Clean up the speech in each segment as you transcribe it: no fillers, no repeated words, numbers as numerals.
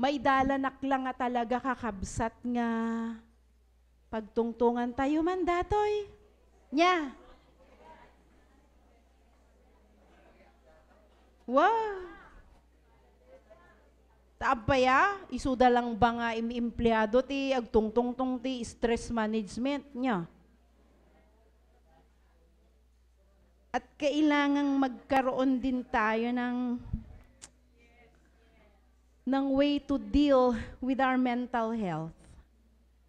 May dalanak lang nga talaga kakabsat nga. Pagtungtungan tayo man datoy. Nya. Wow. Taabaya, isuda lang ba nga empleyado ti agtungtungtong ti stress management nya. At kailangang magkaroon din tayo ng way to deal with our mental health.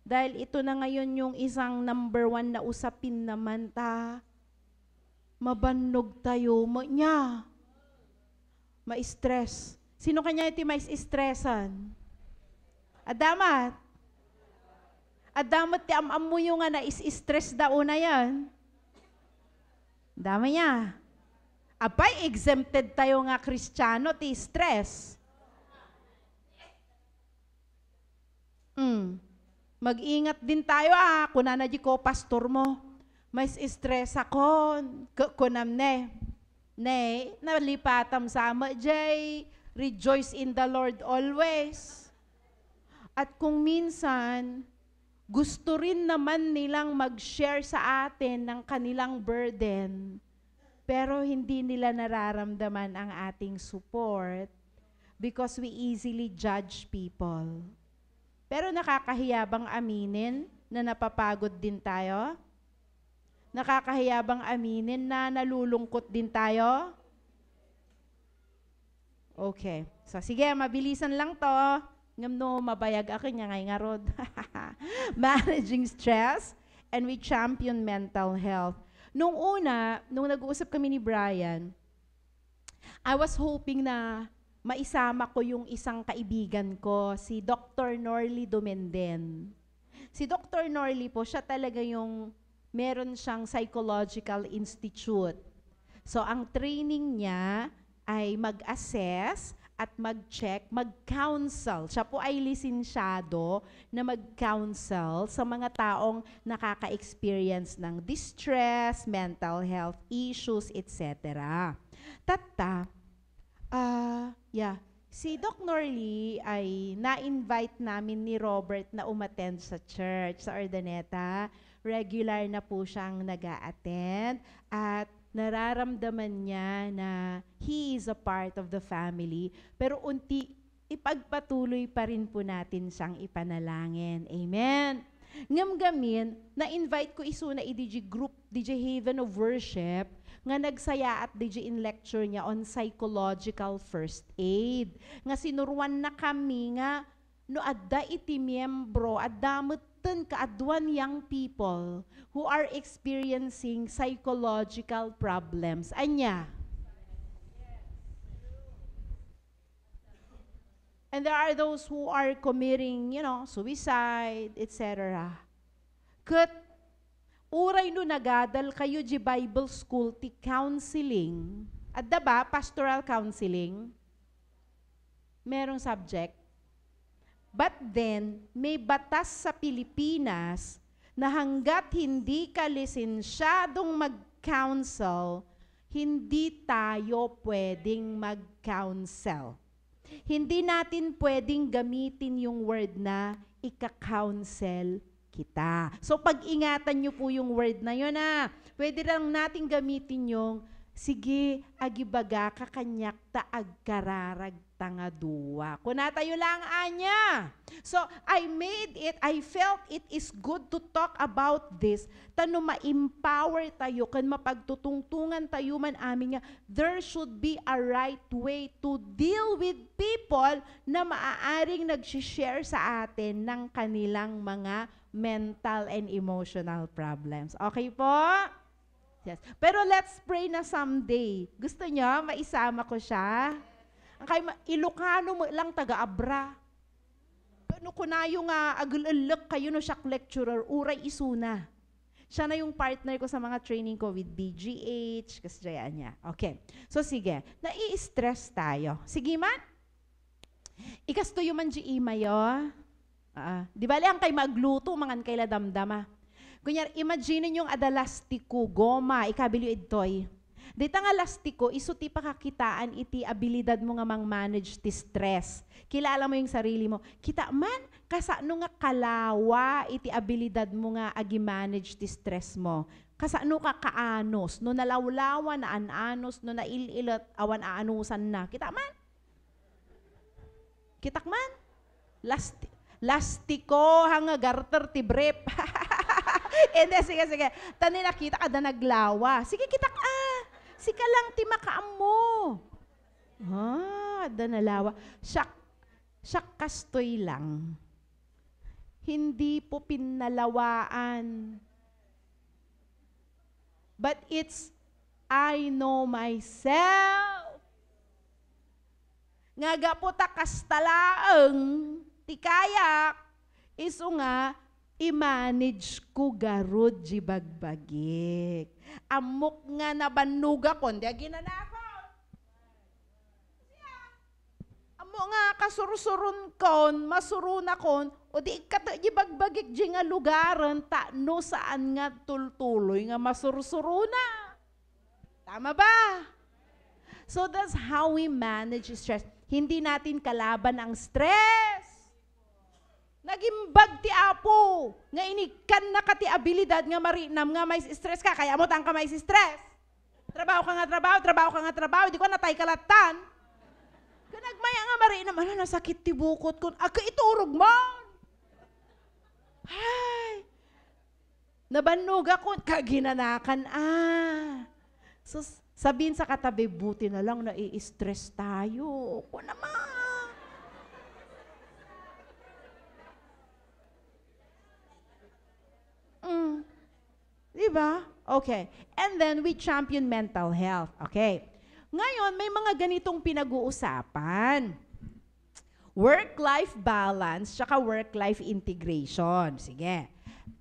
Dahil ito na ngayon yung isang number one na usapin naman mabannog tayo, ma-stress. Sino kanya iti mais-stressan? Adamat. Adamat ti amam mo yung nga na-stress daw na yan. Dama niya. Apay, exempted tayo nga Kristiyano ti stress. Mag-ingat din tayo kung nanadyi ko, pastor mo. May stress ako. Kunam ne, nalipatam sama jay. Rejoice in the Lord always. At kung minsan, gusto rin naman nilang mag-share sa atin ng kanilang burden, pero hindi nila nararamdaman ang ating support because we easily judge people. Pero nakakahiya bang aminin na napapagod din tayo? Nakakahiya bang aminin na nalulungkot din tayo? Okay. So sige, mabilisan lang to. Ngam no, mabayag ako niya ngay nga rod. Managing stress and we champion mental health. Nung nag-uusap kami ni Brian, I was hoping na maisama ko yung isang kaibigan ko, si Dr. Norly Dumenden. Si Dr. Norly po, siya talaga yung meron siyang psychological institute. So ang training niya ay mag-assess at mag-check, mag-counsel. Siya po ay lisensyado na mag-counsel sa mga taong nakaka-experience ng distress, mental health issues, etc. Si Doc Norly ay na-invite namin ni Robert na umattend sa church, sa Urdaneta. Regular na po siyang nag-a-attend at nararamdaman niya na he is a part of the family, pero ipagpatuloy pa rin po natin siyang ipanalangin. Amen. Ngamgamin, na-invite ko iso na i-DJ group, DJ Haven of Worship, nga nagsaya at DJ in lecture niya on psychological first aid. Nga sinuruan na kami nga, no adda iti miyembro, addamutan kaadwan young people who are experiencing psychological problems. Anya? And there are those who are committing, suicide, etc. Kat, uray no nagadal kayo di Bible school ti counseling. Adda ba, pastoral counseling? Merong subject. But then, may batas sa Pilipinas na hanggat hindi ka lisensyadong mag-counsel, hindi tayo pwedeng mag-counsel. Hindi natin pwedeng gamitin yung word na ika-counsel kita. So pag-ingatan nyo po yung word na yun Pwede lang natin gamitin yung sige, agibaga kakanyak ta agkararag tanga duwa. Kuna tayo lang anya. So, I felt it is good to talk about this. Tano ma-empower tayo, kan mapagtutungtungan tayo man amin nga, there should be a right way to deal with people na maaaring nag-share sa atin ng kanilang mga mental and emotional problems. Okay po? Yes. Pero let's pray na someday. Gusto niyo, maisama ko siya? Ang kay Ilocano mo lang taga-abra. Kano ko na yung agululok kayo no siya lecturer, uray isuna. Siya na yung partner ko sa mga training ko with BGH, kasjayaan niya. Okay. So sige, nai-stress tayo. Sige man? Ikasto yung man mayo. Di ba lang kay magluto, mangan kay ladamdama. Kunyar, imagine yung adalas ti ku, goma, ikabilio idtoy. Dita nga lastiko, iso ti pakakitaan iti abilidad mo nga mang-manage ti stress. Kilala mo yung sarili mo. Kita man, kasano nga kalawa iti abilidad mo nga agi-manage ti stress mo. Kasano ka kaanos, no nalawlawan na ananos, no naililat awan aanusan na. Kita man? Kitak man? Lastiko, hanga garter ti brep. Hindi, sige. Tani nakita ka na naglawa. Sige, kitak Sika lang ti makaamo. Da nalawa. Siyak kastoy lang. Hindi po pinalawaan. But it's, I know myself. Nga po takastalaang ti kayak. Iso nga, i-manage ko garod di bagbagik. Amok nga nabanuga kon, di ginanakon. Amok nga kasursurun kon, masuruna kon, o di kata di bagbagik di nga lugaran, no saan nga tultuloy nga masursuruna. Tama ba? So that's how we manage stress. Hindi natin kalaban ang stress. Nagimbag ti apo, nga inikan na ka ti abilidad nga marinam nga may stress ka, kaya mo tang ka may stress. Trabaho ka nga trabaho, di ko natay kalatan. Kanagmaya nga marinam, nasakit ti bukot ko, iturog mo. Ay, nabanog ako, kaginanakan So, sabihin sa katabi, buti na lang nai-stress tayo. Ako naman. Diba? Okay. And then we champion mental health. Okay. Ngayon, may mga ganitong pinag-uusapan. Work-life balance, tsaka work-life integration. Sige.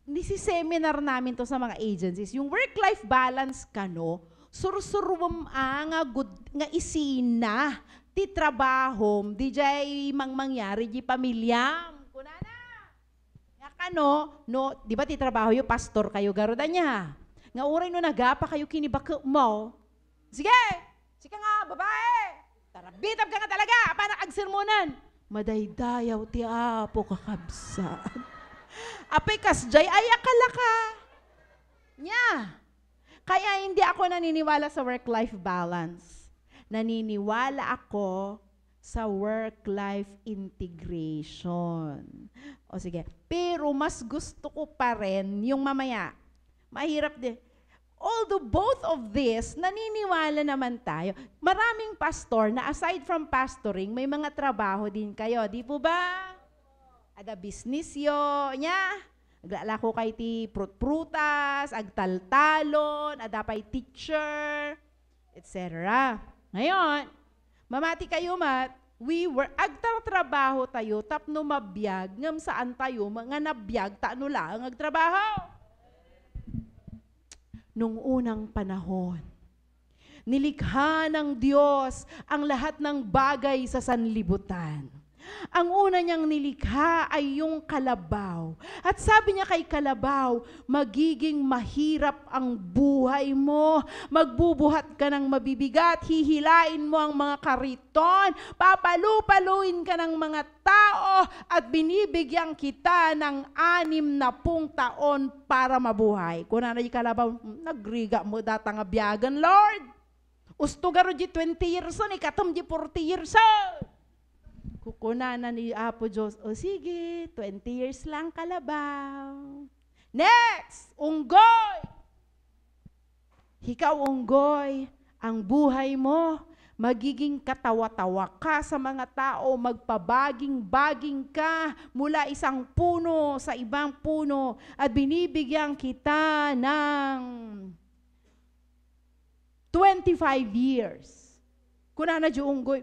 Nisi-seminar namin to sa mga agencies. Yung work-life balance kano, sursurum nga isina, ti trabahom, di jay mangyari, di pamilyam. Kunana. Ano, no, di ba ti trabaho yung pastor kayo garuda niya. Nga uray no nagapa kayo kinibaka mo. Sige nga, babae. Tarabitab ka nga talaga, paano agsermonan? Madaydayaw ti apo kakabsat. Apay kasjay, ay akala ka. Nya. Kaya hindi ako naniniwala sa work-life balance. Naniniwala ako sa work-life integration. O sige, pero mas gusto ko pa rin yung mamaya. Mahirap din. Although both of this, naniniwala naman tayo. Maraming pastor na aside from pastoring, may mga trabaho din kayo. Di po ba? Ada business yo nya. Aglalako kay ti prutas, agtaltalon, ada pay teacher, etc. Ngayon, mamati kayo agtrabaho tayo, tapno mabiyag, ngam saan tayo, mga nabiyag, taano lang, agtrabaho. Nung unang panahon, nilikha ng Diyos ang lahat ng bagay sa sanlibutan. Ang una niyang nilikha ay yung kalabaw. At sabi niya kay kalabaw, magiging mahirap ang buhay mo. Magbubuhat ka ng mabibigat, hihilain mo ang mga kariton, papalupaluin ka ng mga tao, at binibigyan kita ng 60 taon para mabuhay. Kung na kalabaw, nagriga mo data nga biyagan, Lord. Usto garo di 20 years on, ikatom di 40 years on. Kukunana ni Apo Diyos, o sige, 20 years lang kalabaw. Next, unggoy. Ikaw, unggoy, ang buhay mo, magiging katawa-tawa ka sa mga tao, magpabaging-baging ka mula isang puno sa ibang puno, at binibigyan kita ng 25 years. Kunana di unggoy,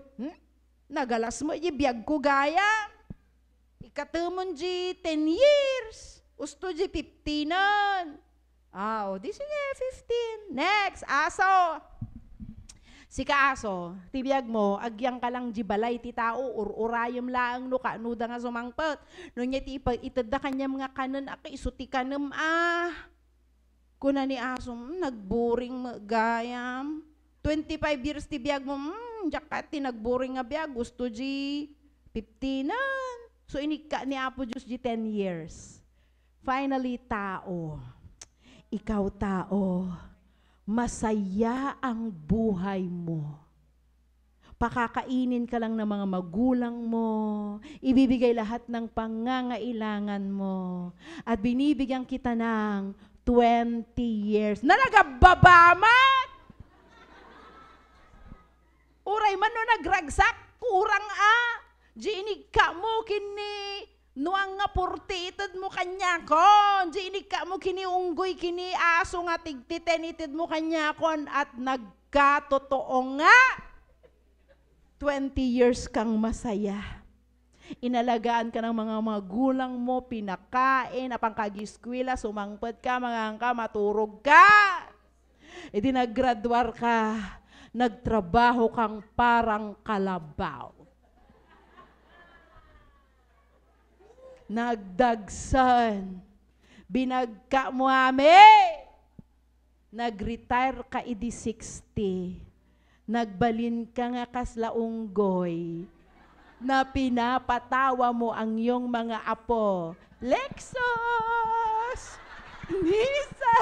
nagalas mo, ibiyag ko gaya. Ikatumon di 10 years. Usto di 15 nun. Di sige, 15. Next, aso. Si kaaso, tibiyag mo, agyang ka lang di balay ti tao, urayam lang no kanuda nga sumangpet. No niya ti itada kanya mga kanan, isuti kanam Kuna ni aso, nagboring gayam. 25 years ti biag mo, jakat ti nagboring nga biag, gusto di 15 na. So inika ni Apo Diyos di 10 years. Finally, tao. Ikaw tao, masaya ang buhay mo. Pakakainin ka lang ng mga magulang mo, ibibigay lahat ng pangangailangan mo, at binibigyan kita ng 20 years na nagababamat! Uray man no nagragsak, kurang Jinig ka mo kini, nuang nga purtitid mo kanya kon, jinig ka mo kini unggoy kini aso nga tigtitenitid mo kanya kon, at nagkatotoo nga. 20 years kang masaya. Inalagaan ka ng mga magulang mo, pinakain, apang kagiskwila, sumangpad ka, mangangka, maturog ka. E di naggraduar ka, nagtrabaho kang parang kalabaw. Nagdagsan, binagka mo nag-retire ka idi 60. Nagbalin ka nga kasla unggoy, na pinapatawa mo ang iyong mga apo. Lexus! Nisa!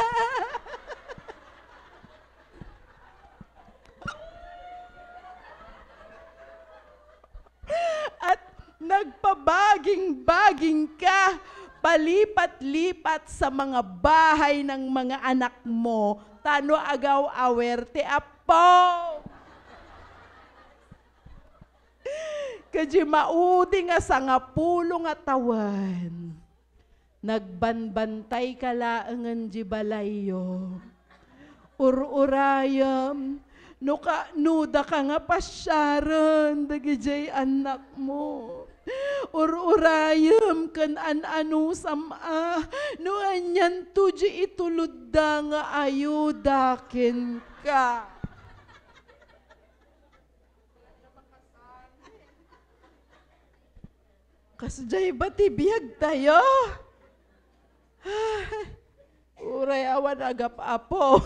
At nagpabaging-baging ka, palipat-lipat sa mga bahay ng mga anak mo, tano agaw awerte apo. Kadya maudi nga sa nga pulo nga tawan, nagbanbantay ka laangan di balayo, urayam, nuda ka nga pasyaran, dagijay anak mo, urayam kan an-anu sama, no anyan tuji itulod nga ayudakin ka. Kasjay ba tibiyag tayo? Uray awan agap apo.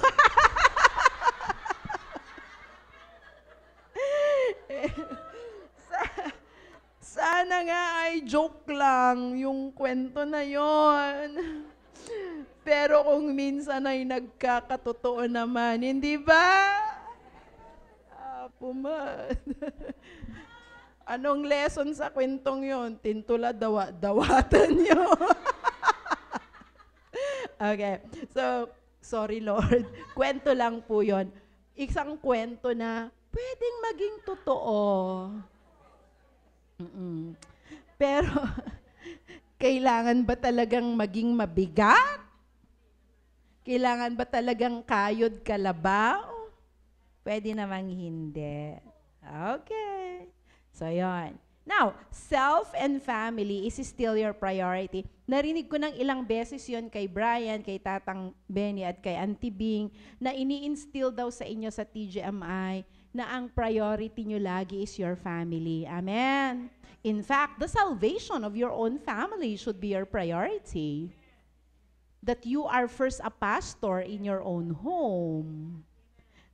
Sana nga ay joke lang yung kwento na yon. Pero kung minsan ay nagkakatotoo naman, hindi ba? Apo man. Anong lesson sa kwentong yon? Tintula dawatan nyo. Okay. So, sorry Lord. Kwento lang po yon. Isang kwento na pwedeng maging totoo. Pero, kailangan ba talagang maging mabigat? Kailangan ba talagang kayod kalabaw? Pwede namang hindi. Okay. So, yun. Now, self and family is still your priority. Narinig ko ng ilang beses yon kay Brian, kay Tatang Benny, at kay Auntie Bing, na ini-instill daw sa inyo sa TGMI na ang priority nyo lagi is your family. Amen? In fact, the salvation of your own family should be your priority. That you are first a pastor in your own home.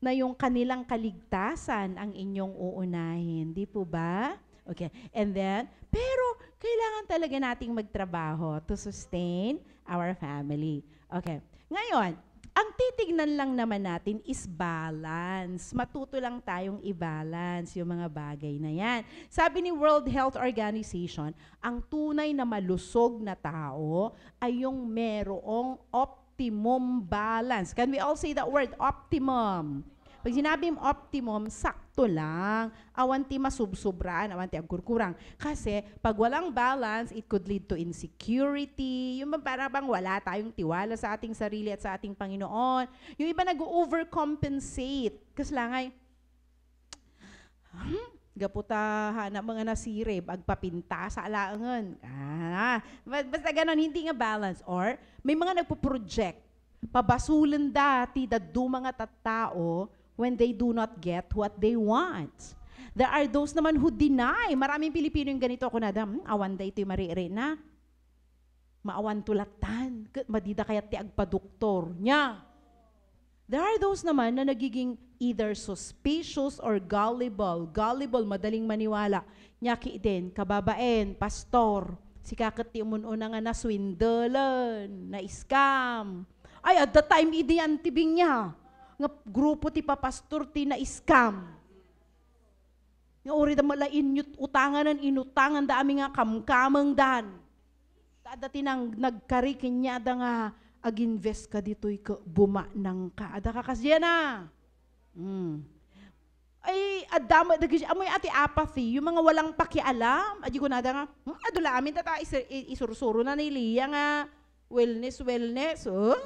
Na yung kanilang kaligtasan ang inyong uunahin. Di po ba? Okay. And then, pero kailangan talaga nating magtrabaho to sustain our family. Okay. Ngayon, ang titignan lang naman natin is balance. Matuto lang tayong i-balance yung mga bagay na yan. Sabi ni World Health Organization, ang tunay na malusog na tao ay yung merong optimum balance. Can we all say that word, optimum? Pag sinabing optimum, sakto lang. Awanti masubsobraan, awanti agkurkurang. Kasi pag walang balance, it could lead to insecurity. Yung para bang wala tayong tiwala sa ating sarili at sa ating Panginoon. Yung iba nag-overcompensate. Kasi lang ay, gaputahan na mga nasire, agpapinta sa alaangan. Basta ganon, hindi nga balance. Or may mga nagpo-project. Pabasulan dati, dadu mga tattao, when they do not get what they want. There are those naman who deny. Maraming Pilipino yung ganito ako na, awan da ito'y marire na. Maawan tulatan. Madida kaya ti agpadoktor niya. There are those naman na nagiging either suspicious or gullible. Gullible, madaling maniwala. Nyaki din, kababaen, pastor, si kakati umununa nga na swindalan, na scam. Ay, at the time, idi ang tibing niya. Nga grupo ti papastor ti na scam. Nga uri da malain utangan ng inutangan da aming nga kamkamang dan. Tada tinang nagkarikin niya da nga ag-invest ka dito'y buma ng ka. Ada ka kasya na. Ay, adama, amoy ati apathy, yung mga walang pakialam, adi ko nada nga, adula amin tata, isursuro na niliya nga, wellness, oh?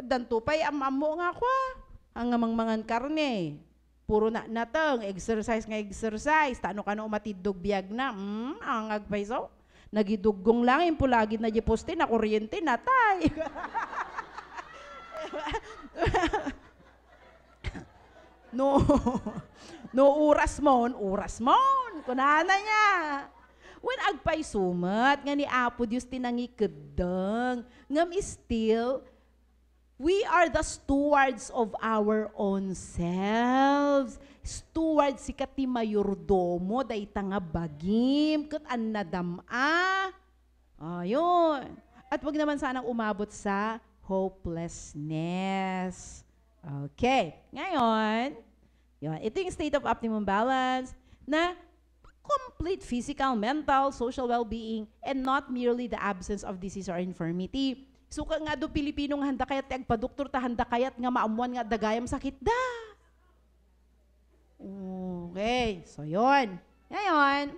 Danto pa'y amamo nga kwa, ang mangan karne, puro na natang, exercise, tano ka na umatidog biyag na, ang agpaisaw, nagidugong lang, yung pulagid na di poste, na kuryente, natay. No oras mon, kunana niya. When agpay sumat, nga ni Apo Diyos tinangikedeng, ngam still, we are the stewards of our own selves. Stewards si kati mayordomo, day tanga bagim, kat annadama. Ayun. At wag naman sanang umabot sa hopelessness. Okay. Ngayon, yun, ito yung state of optimum balance na complete physical, mental, social well-being, and not merely the absence of disease or infirmity. Suka nga do Pilipinong handa kayat agpadoktor ta handa kayat nga maamuan nga dagayam sakit da. Okay. So, yun. Ngayon,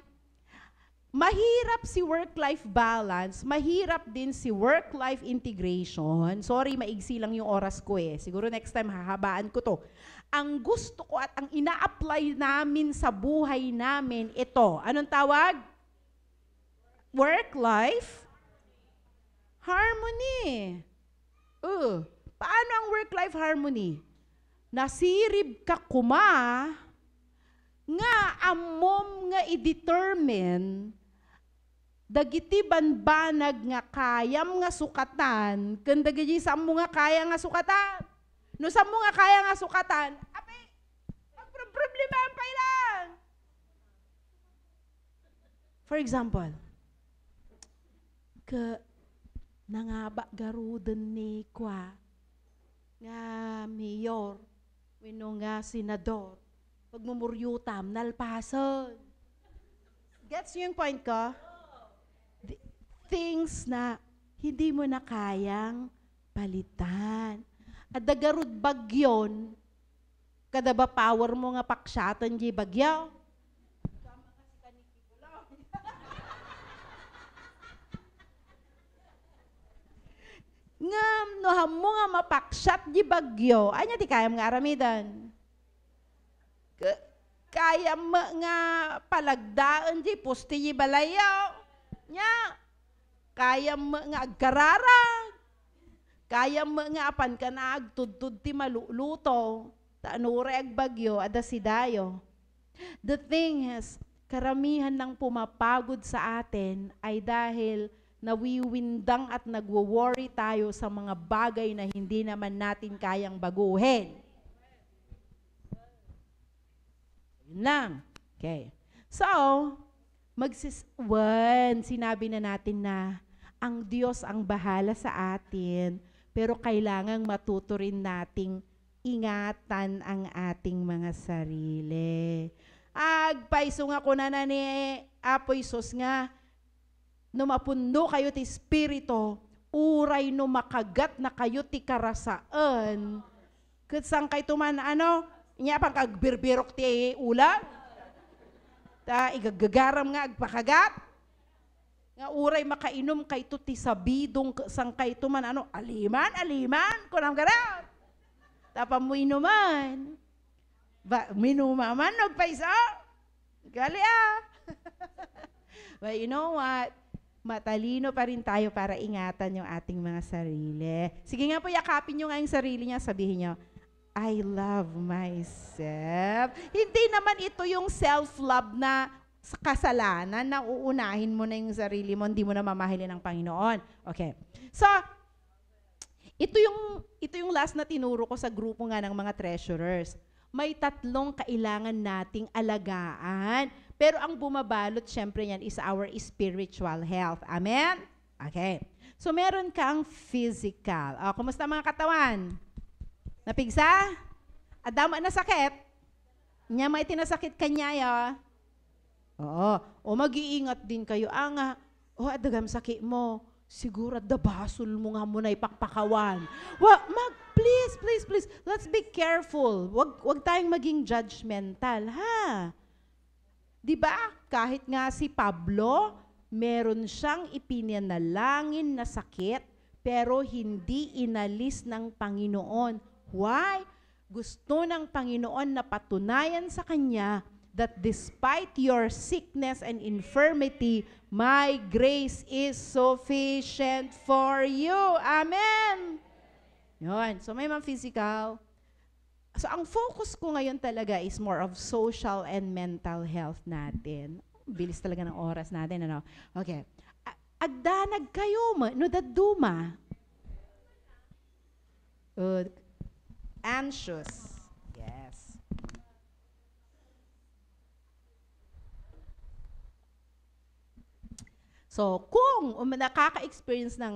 mahirap si work-life balance, mahirap din si work-life integration. Sorry, maigsi lang yung oras ko eh. Siguro next time hahabaan ko to. Ang gusto ko at ang ina-apply namin sa buhay namin, ito. Anong tawag? Work-life harmony. Paano ang work-life harmony? Nasirib ka kuma, nga amom nga i-determine dagiti banbanag nga kayam nga sukatan, kanda gaji sa mo nga kaya nga sukatan. No sa mo nga kaya nga sukatan, ape, ang problema ang lang. For example, nangaba garudan ni kwa, nga mayor, wino nga senador, pagmumuryutam, nalpason. Gets yung point ko? Things na hindi mo na kayang palitan. At dagarud bagyon, kada ba power mo nga paksyatan di bagyaw? Ngam, noham mo nga mapaksyat di bagyo, ay niya di kayam nga aramidan. Kaya nga palagdaan di poste di balayaw. Nya, kaya nga agkararag. Kaya nga apan ka na agtudtud ti maluluto. Taanure ag bagyo, ada si dayo. The thing is, karamihan ng pumapagod sa atin ay dahil nawiwindang at nagwo-worry tayo sa mga bagay na hindi naman natin kayang baguhin. Yun lang. Okay. So, sinabi na natin na ang Diyos ang bahala sa atin, pero kailangang matuto rin nating ingatan ang ating mga sarili. Agpaiso nga ko na ni Apo Isos nga, numapundo kayo ti Espiritu, uray no makagat na kayo ti karasaan, katsang kay tuman, inya pang kagbirbirok ti ulan, igagagaram nga agpakagat, nga uray makainom kay to ti sabidong sang kay tuman, aliman, kunam garat, tapam mo inuman, minumaman, nagpaisa, gali But you know what? Matalino pa rin tayo para ingatan yung ating mga sarili. Sige nga po, yakapin nyo nga yung sarili niya, sabihin nyo, I love myself. Hindi naman ito yung self-love na kasalanan na uunahin mo na yung sarili mo, hindi mo na mamahilin ng Panginoon. Okay. So, Ito yung last na tinuro ko sa grupo nga ng mga treasurers. May 3 kailangan nating alagaan. Pero ang bumabalot, syempre yan, is our spiritual health. Amen? Okay. So, meron kang physical. Kumusta mga katawan? Napigsa? Adama na sakit? Nya may tinasakit kanya ya? Oo. O mag-iingat din kayo. Adagam sakit mo. Siguro dabasol mo nga muna ipakpakawan. Please. Let's be careful. Wag tayong maging judgmental, ha? 'Di ba? Kahit nga si Pablo, meron siyang ipinanalangin na sakit, pero hindi inalis ng Panginoon. Why? Gusto ng Panginoon na patunayan sa kanya that despite your sickness and infirmity, my grace is sufficient for you. Amen! Yun. So may mga physical. So ang focus ko ngayon talaga is more of social and mental health natin. Bilis talaga ng oras natin, ano? Okay. Agdanag kayo, no daduma. Anxious. Yes. So, kung nakaka-experience ng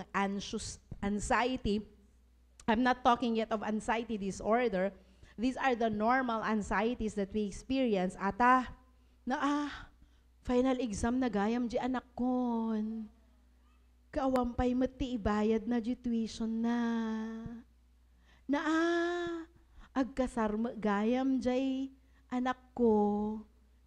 anxiety, I'm not talking yet of anxiety disorder, these are the normal anxieties that we experience. Final exam na gayam di anak kon. Kaawampay mati ibayad na di tuition na. Agkasar gayam jay anak ko.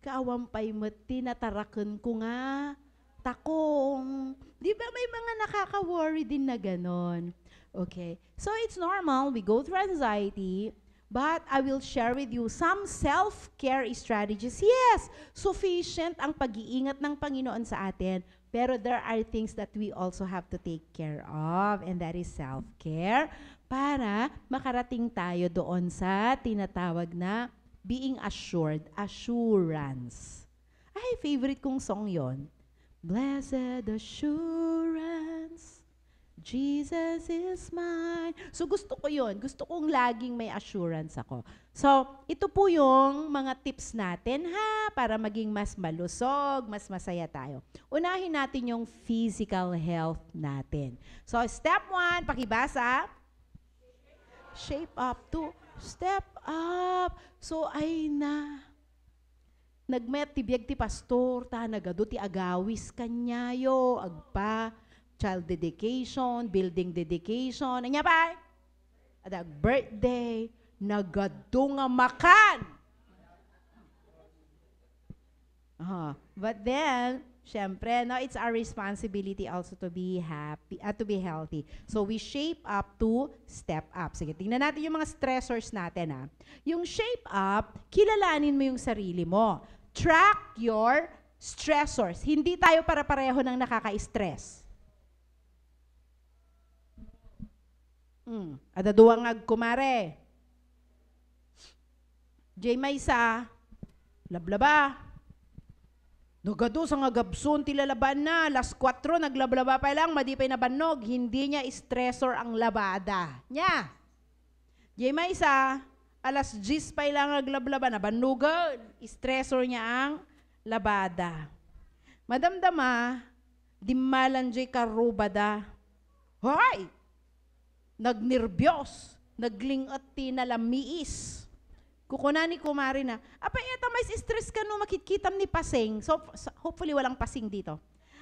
Kaawampay mati nataraken ko nga. Takong. Di ba may mga nakaka-worry din na ganon? Okay. So it's normal. We go through anxiety. But I will share with you some self-care strategies. Yes, sufficient ang pag-iingat ng Panginoon sa atin. Pero there are things that we also have to take care of. And that is self-care. Para makarating tayo doon sa tinatawag na being assured. Assurance. Ay, favorite kong song yon. Blessed assurance, Jesus is mine. So gusto ko yun. Gusto kong laging may assurance ako. So ito po yung mga tips natin ha, para maging mas malusog, mas masaya tayo. Unahin natin yung physical health natin. So step 1, pakibasa. Shape up to step up. So nagmet ti biag ti pastor, nagado ti agawis kanyayo, agpa, child dedication, building dedication, anya pa? Adag birthday, nagado nga makan. But then, syempre, no, it's our responsibility also to be happy, to be healthy. So we shape up to step up. Sige, tingnan natin yung mga stressors natin ha. Yung shape up, kilalanin mo yung sarili mo. Track your stressors. Hindi tayo para-pareho ng nakaka-stress. Adaduang kumare. Jay Maysa, lablaba. Nagado sa nga gabson, tilalaban na. Las 4, naglablaba pa lang, madipay na banog. Hindi niya stressor ang labada. Nya. Jay Maysa, alas 10 pa lang naglablaba na banugan. Stressor niya ang labada. Madamdama, dimalan jay karubada. Hoy! Nagnerbyos, naglingat tinalamiis. Kukunani kumari na, apay ito may stress ka no makitkitam ni pasing. So hopefully walang pasing dito.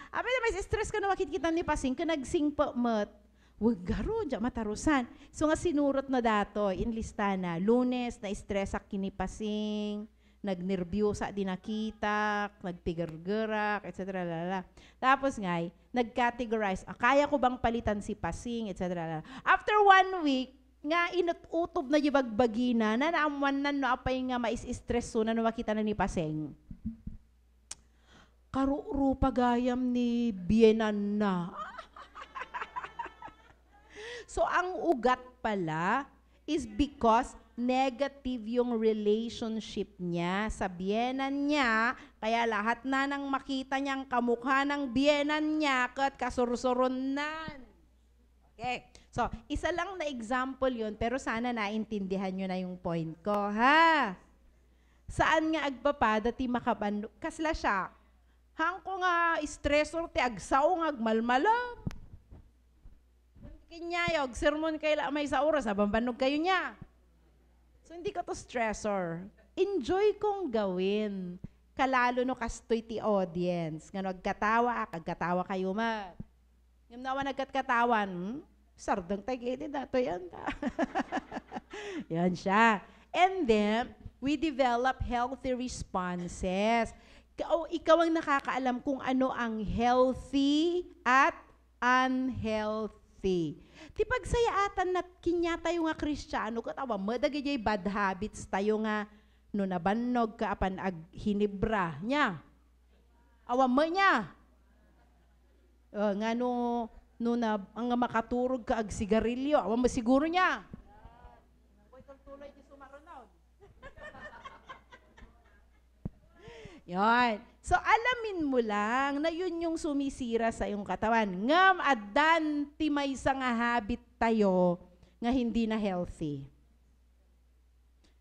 Apay ito may stress ka no makitkitam ni pasing, ka nagsing pa mat. Wag garo, dya matarusan. So nga sinurot na dato, inlista na, Lunes, na stress ak kinipasing, nagnerbyosa di nakita, nagpigargerak, etc. Tapos ngay, nag-categorize, kaya ko bang palitan si pasing, etc. After 1 week, nga inututob na yibagbagina, na naamuan na no apay nga mais-stress so na no makita na ni pasing. Karuro pagayam ni Bienan na. So, ang ugat pala is because negative yung relationship niya sa biyenan niya, kaya lahat na nang makita niyang kamukha ng biyenan niya kat kasursurunan. Okay. So, isa lang na example yun, pero sana naintindihan nyo na yung point ko, ha? Saan nga agpapada ti makaban, kasla siya, hang ko nga stressor ti agsaw nga agmalmalam. Kinyayog, sermon kayo may sa oras, abambanog kayo niya. So, hindi ko to stressor. Enjoy kong gawin. Kalalo no kastoy ti audience. Nga agkatawa kayo ma. Ngam nawa nagkatkatawan, sardang tagiti na to yan. Yan siya. And then, we develop healthy responses. Ikaw ang nakakaalam kung ano ang healthy at unhealthy. Ti pagsayaatan na kinya tayo nga Kristiyano, katawa, madagay bad habits tayo nga, no nabannog ka apan ag hinibra niya. Awa mo niya. Nga no na ang makaturog ka ag sigarilyo, awa mo siguro niya. Tuloy di sumarunaw. Yon. So, alamin mo lang na yun yung sumisira sa iyong katawan. Ngam adan ti may nga habit tayo nga hindi na healthy.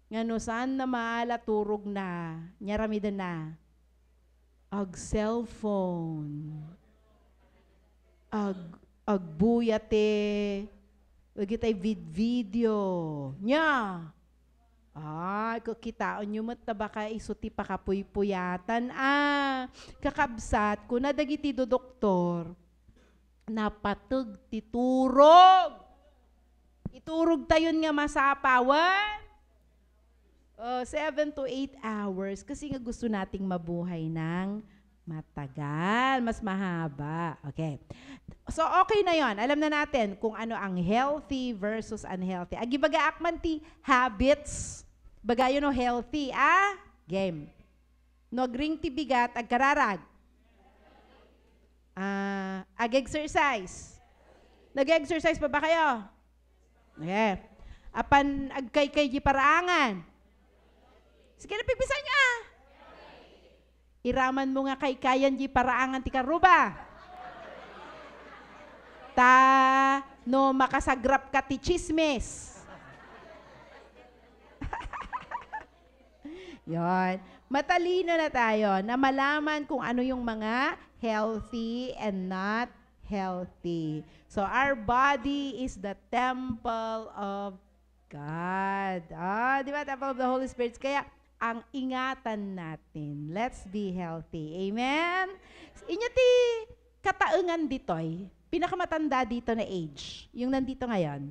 Nga no, saan na maala turog na, nyaramidan na. Ag cellphone. Agbuyate. Wagitay video. Nya. Kukitaon nyo mat na baka isuti pa kapuypuyatan. Kakabsat ko na dagiti do doktor. Napatag titurog. Iturog tayon nga masapawan. 7 to 8 hours. Kasi nga gusto nating mabuhay ng matagal. Mas mahaba. Okay. So, okay na yon. Alam na natin kung ano ang healthy versus unhealthy. Agibaga akman ti habits. Bagayo no healthy, game. No gring ti bigat, agkararag. Ag-exercise. Nag-exercise pa ba kayo? Okay. Apan agkay-kay di paraangan. Sige na pigpisan niya. Iraman mo nga kay kayan di paraangan ti karuba. No makasagrap ka ti chismis. Yon. Matalino na tayo na malaman kung ano yung mga healthy and not healthy. So our body is the temple of God. Di ba? Temple of the Holy Spirit. Kaya ang ingatan natin. Let's be healthy. Amen? Inyo ti kataengan ditoy. Pinakamatanda dito na age. Yung nandito ngayon.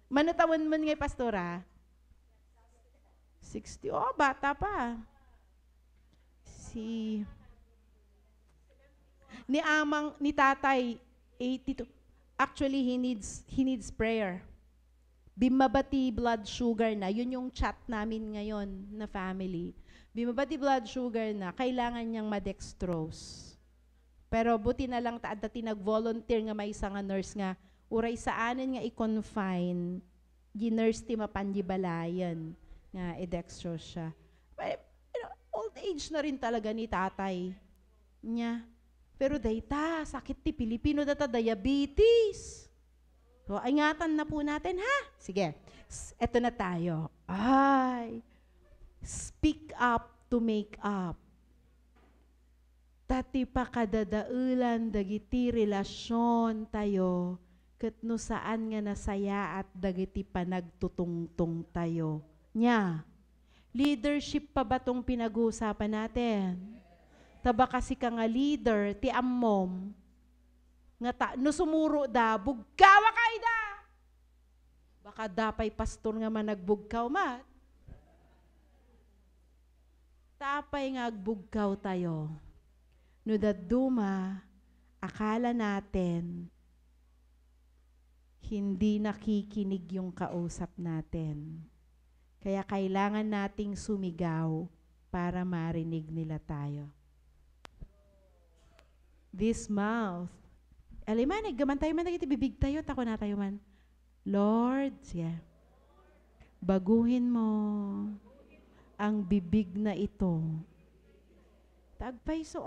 Manutawan mo ngay pastora? 60. Bata pa. Ni tatay, 82. Actually, he needs prayer. Bimabati blood sugar na. Yun yung chat namin ngayon na family. Bimabati blood sugar na. Kailangan niyang madextrose. Pero buti na lang taad nag-volunteer nga may isang nurse nga, uray saanin nga i-confine, gi-nurse ti mapanjibalayan nga i-dextrose siya. But, old age na rin talaga ni tatay niya. Pero dayta, sakit ti Pilipino data, diabetes. So, ingatan na po natin, ha? Sige, eto na tayo. Speak up to make up. Tati pa kadadaulan dagiti relasyon tayo ket no saan nga nasaya at dagiti panagtutungtong tayo. Nya, leadership pa ba tong pinag-uusapan natin? Taba kasi ka nga leader, ti ammom, nga no sumuro da, bugkawa kay da! Baka dapay pastor nga managbugkaw mat. Tapay nga agbugkaw tayo. No daduma, akala natin, hindi nakikinig yung kausap natin. Kaya kailangan nating sumigaw para marinig nila tayo. This mouth. Aliman, gaman tayo man, bibig tayo, tako na tayo man. Lord, sige, baguhin mo ang bibig na ito. Tagpay so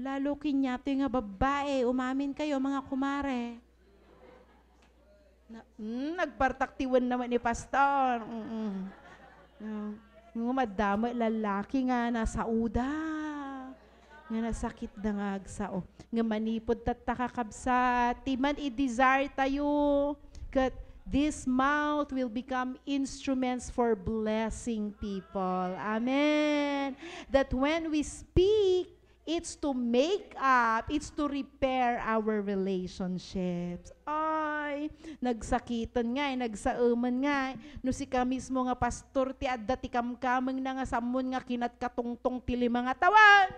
Lalo kinyato yung nga babae, umamin kayo mga kumare. Nagpartaktiwan naman ni pastor. Nga madama lalaki nga nasa uda. Nga nasakit na nga agsao. Nga manipod tatakakabsa. Timan i-desire tayo. Kat this mouth will become instruments for blessing people. Amen. That when we speak, it's to make up, it's to repair our relationships. Ay, nagsakitan nga, nagsauman nga. No si ka mismo nga pastor, ti adda ti kamkamang na nga samon nga kinat katungtong tili mga tawan.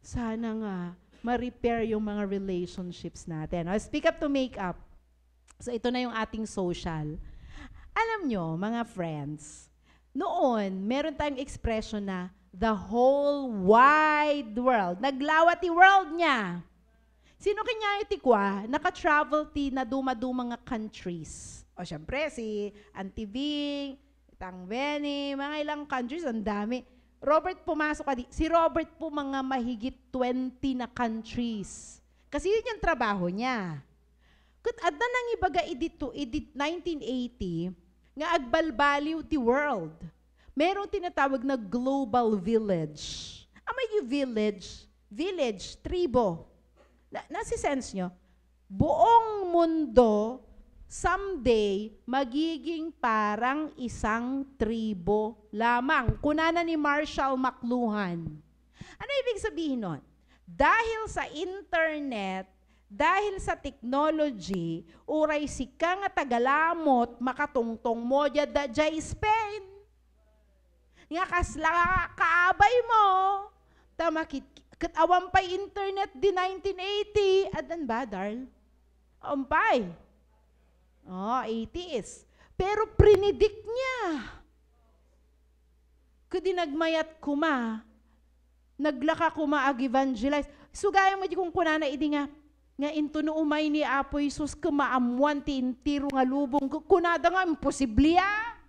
Sana nga, ma-repair yung mga relationships natin. Speak up to make up. So ito na yung ating social. Alam nyo, mga friends, noon, meron tayong expression na the whole wide world. Naglawat ti world niya. Sino kanya iti kwa? Naka-travel ti na duma-duma nga countries. O syempre, si Auntie Bing, Tang Benny, mga ilang countries, ang dami. Robert, pumasok ka di. Si Robert po mga mahigit 20 na countries. Kasi yun yung trabaho niya. Kat adda nang ibaga edit 1980, nga agbalbaliw ti world. Merong tinatawag na global village. May village, tribo. Nasi-sense nyo? Buong mundo, someday, magiging parang isang tribo lamang. Kunana ni Marshall McLuhan. Ano ibig sabihin nun? Dahil sa internet, dahil sa technology, uray si ka nga tagalamot, makatungtong mo dya Spain. Nga kasla kaabay mo, tamakit katawampay internet di 1980, adan ba, Darl? Ampay. 80s. Pero prinidik niya. Kadi nagmayat kuma, naglaka kuma ag-evangelize. Sugaya mo di kung kunana idi nga into no umay ni Apo Isus kumaamuan ti intiro nga lubong. Kunada nga, imposible ya.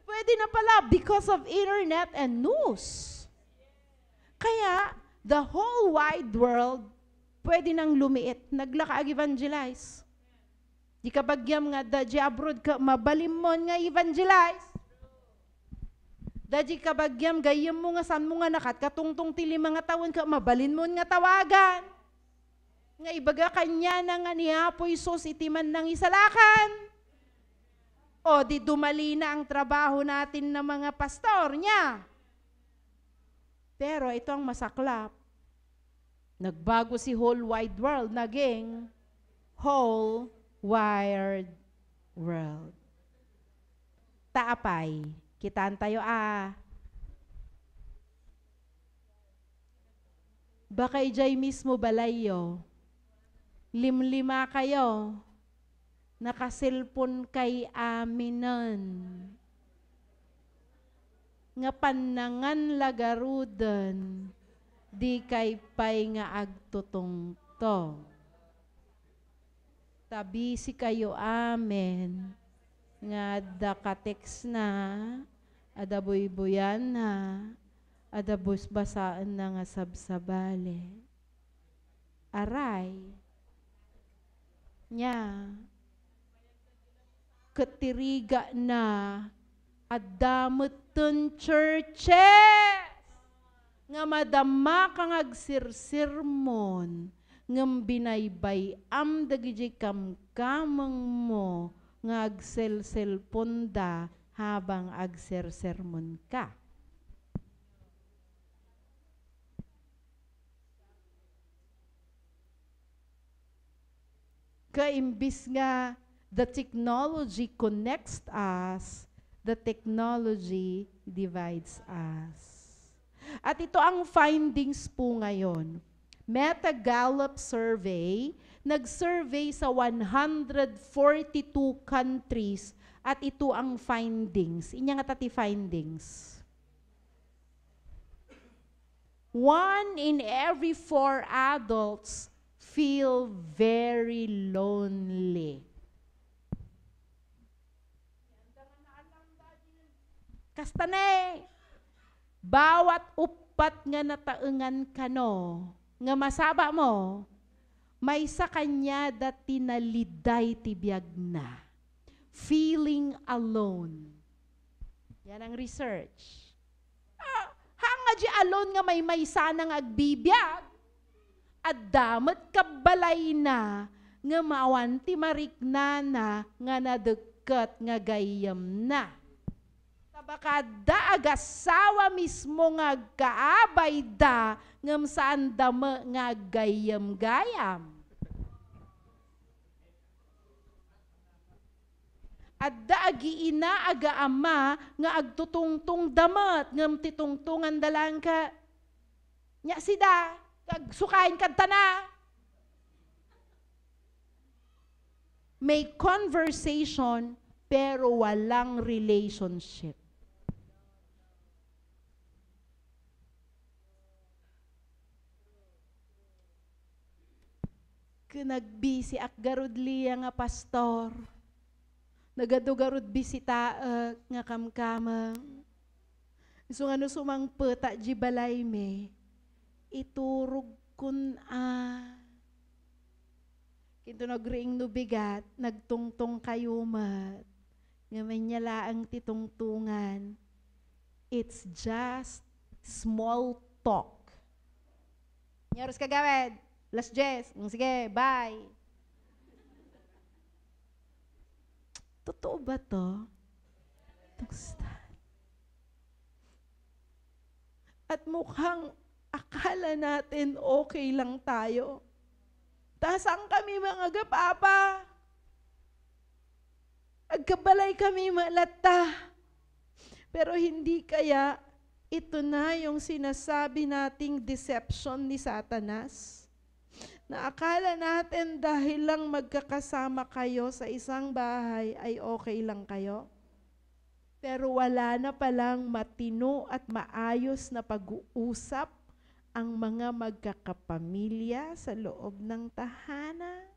Pwede na pala because of internet and news. Kaya, the whole wide world, pwede nang lumiit. Naglaka ag-evangelize. Di ka bagyam nga, da di abroad ka, mabalimon nga evangelize. Da di ka bagyam, gayam mo nga, san mo nga nakat, katungtong tili mga tawon ka, mabalin mo nga tawagan. Nga ibaga kanya na nga ni Apo Isus, itiman ng isalakan. O di dumali na ang trabaho natin ng mga pastor niya. Pero ito ang masaklap. Nagbago si whole wide world, naging whole wide world. Taapay, kitaan tayo Baka ijay mismo balayo. Limlima kayo. Nakaselpon kay aminan. Nga panangan lagarudan. Di kay pay nga agtutungtong. Tabi si kayo amen. Nga dakatex na. Adaboy-boyan na. Adabos basaan na nga sabsabale. Aray. Nya. Katiriga na. Adamutan churches. Nga madama kang agsirsirmon. Ngam binaybay am dagiti kamkamang mo. Nga agsel-selponda habang agsersermon ka. Kaimbis nga the technology connects us, the technology divides us. At ito ang findings po ngayon. Meta Gallup survey, nag-survey sa 142 countries at ito ang findings. Inya nga tati findings. 1 in every 4 adults feel very lonely. Kastane. Bawat upat nga nataengan kano, nga masaba mo, may sa kanya dati naliday tibiyag na. Feeling alone. Yan ang research. Hanga di alone nga may sanang agbibiyag, at damat kabalay na, nga maawanti marikna na, nga nadagkat nga gayam na. Tabakada agasawa mismo nga kaabay da, ngam saan dama nga gayam-gayam. At daagi ina aga ama nga agtutungtong damat ngam titungtungan dalang ka nya sida kag sukain kadta na. May conversation pero walang relationship. Nagbisi akgarud liya nga pastor. Nagadugarud bisita nga kamkamang. So nga no sumang peta di balay me, iturog kun Kinto nagring no bigat, nagtungtong kayo mat. Nga manyala ang titungtungan. It's just small talk. Nyaros kagawad. Last Jess. Sige, bye. Totoo ba to? At mukhang akala natin okay lang tayo. Tasang kami mga gapapa. Agkabalay kami malata. Pero hindi kaya ito na yung sinasabi nating deception ni Satanas. Na akala natin dahil lang magkakasama kayo sa isang bahay ay okay lang kayo. Pero wala na palang matino at maayos na pag-uusap ang mga magkakapamilya sa loob ng tahanan.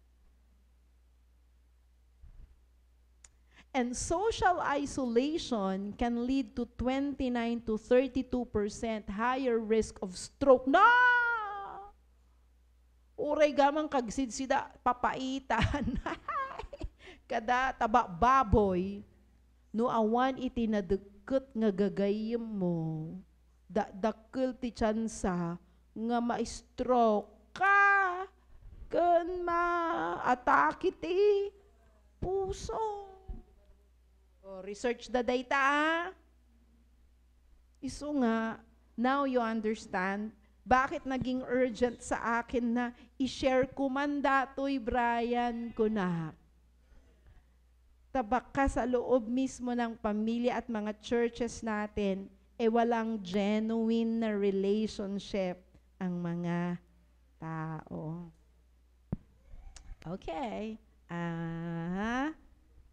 And social isolation can lead to 29 to 32% higher risk of stroke. No! Uray gamang kagsid sida papaitan. Kada taba baboy. No awan iti nadeket nga gagayem mo. Dakkel ti tsansa nga ma-stroke ka. Ken ma-atake ti puso. Research the data. Isu nga, now you understand bakit naging urgent sa akin na i-share ko man datoy, Brian, ko na. Tabak ka sa loob mismo ng pamilya at mga churches natin, walang genuine na relationship ang mga tao. Okay.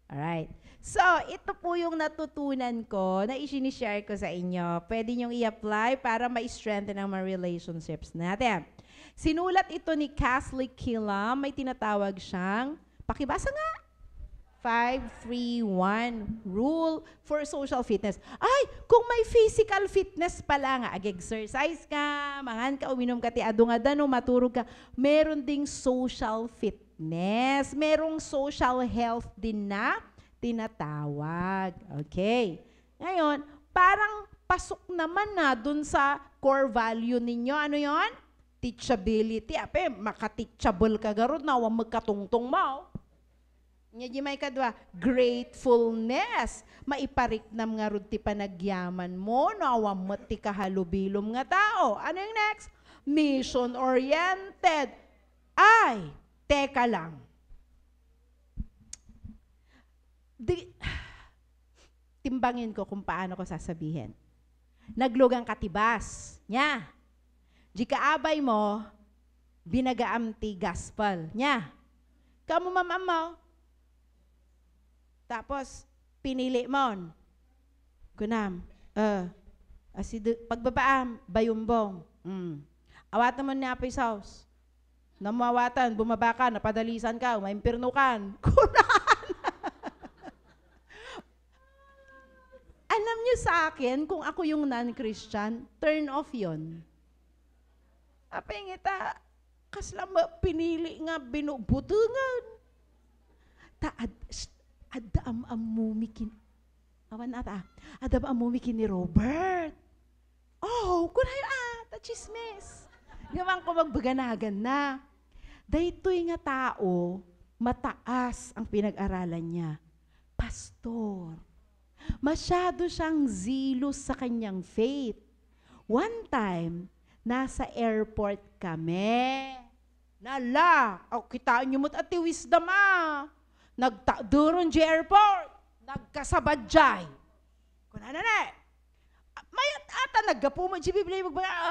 Alright. So, ito po yung natutunan ko na i-share ko sa inyo. Pwede niyong i-apply para ma-strengthen ang mga relationships natin. Sinulat ito ni Catholic Killam. May tinatawag siyang, pakibasa nga, 5-3-1 rule for social fitness. Ay, kung may physical fitness pala nga, ag-exercise ka, mangan ka, uminom ka, tiado nga dano, maturog ka, meron ding social fitness. Merong social health din na tinatawag. Okay. Ngayon, parang pasok naman na dun sa core value ninyo. Ano yon? Teachability. Ape, maka-teachable ka garod na, wang magkatungtong mo. Nga may kadwa, gratefulness. Maipariknam nga rod ti panagyaman mo, no, awam mo ti kahalubilom nga tao. Ano yung next? Mission-oriented. Ay, teka lang. Timbangin ko kung paano ko sasabihin. Naglugang katibas. Nya. Di kaabay mo, binagaam ti gospel. Nya. Kamu mamam mo. Tapos, pinili mo. Kunam. Pagbabaam, bayumbong. Awatan mo niya pa house. Namawatan, bumaba ka, napadalisan ka, maimpirno kan. Kunam. Alam niyo sa akin, kung ako yung non-Christian, turn off yon. Apay ngita, kaslam pinili nga binubutungan. Adam amumikin. Awan ata. Adam amumikin ni Robert. Oh, kunay chismis. Gawang ko magbaganagan na. Daytoy nga tao, mataas ang pinag-aralan niya. Pastor. Masyado siyang zealous sa kanyang faith. One time, nasa airport kami. Nala, kitaan niyo mo't ati wisdom Nagtaduron di airport. Nagkasabadjay. Kunana na mayat ata naggapo mo di Biblia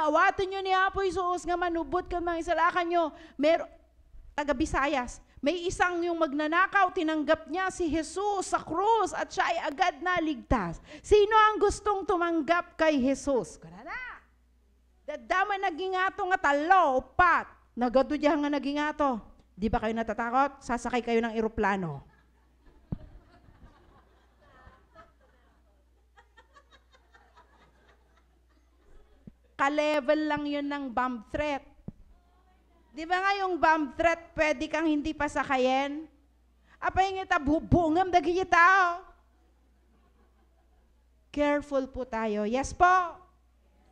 awatin nyo ni Apo Isus nga manubot ka mga isalakan nyo. Taga Visayas. May isang yung magnanakaw, tinanggap niya si Jesus sa krus at siya ay agad naligtas. Sino ang gustong tumanggap kay Jesus? Kunana. Dadama naging ato nga talo, upat. Nagado diyan nga naging ato. Di ba kayo natatakot? Sasakay kayo ng eroplano. Ka-level lang yun ng bomb threat. Di ba nga yung bomb threat, pwede kang hindi pasakayin? Apay nga bungam dagi tao. Careful po tayo. Yes po.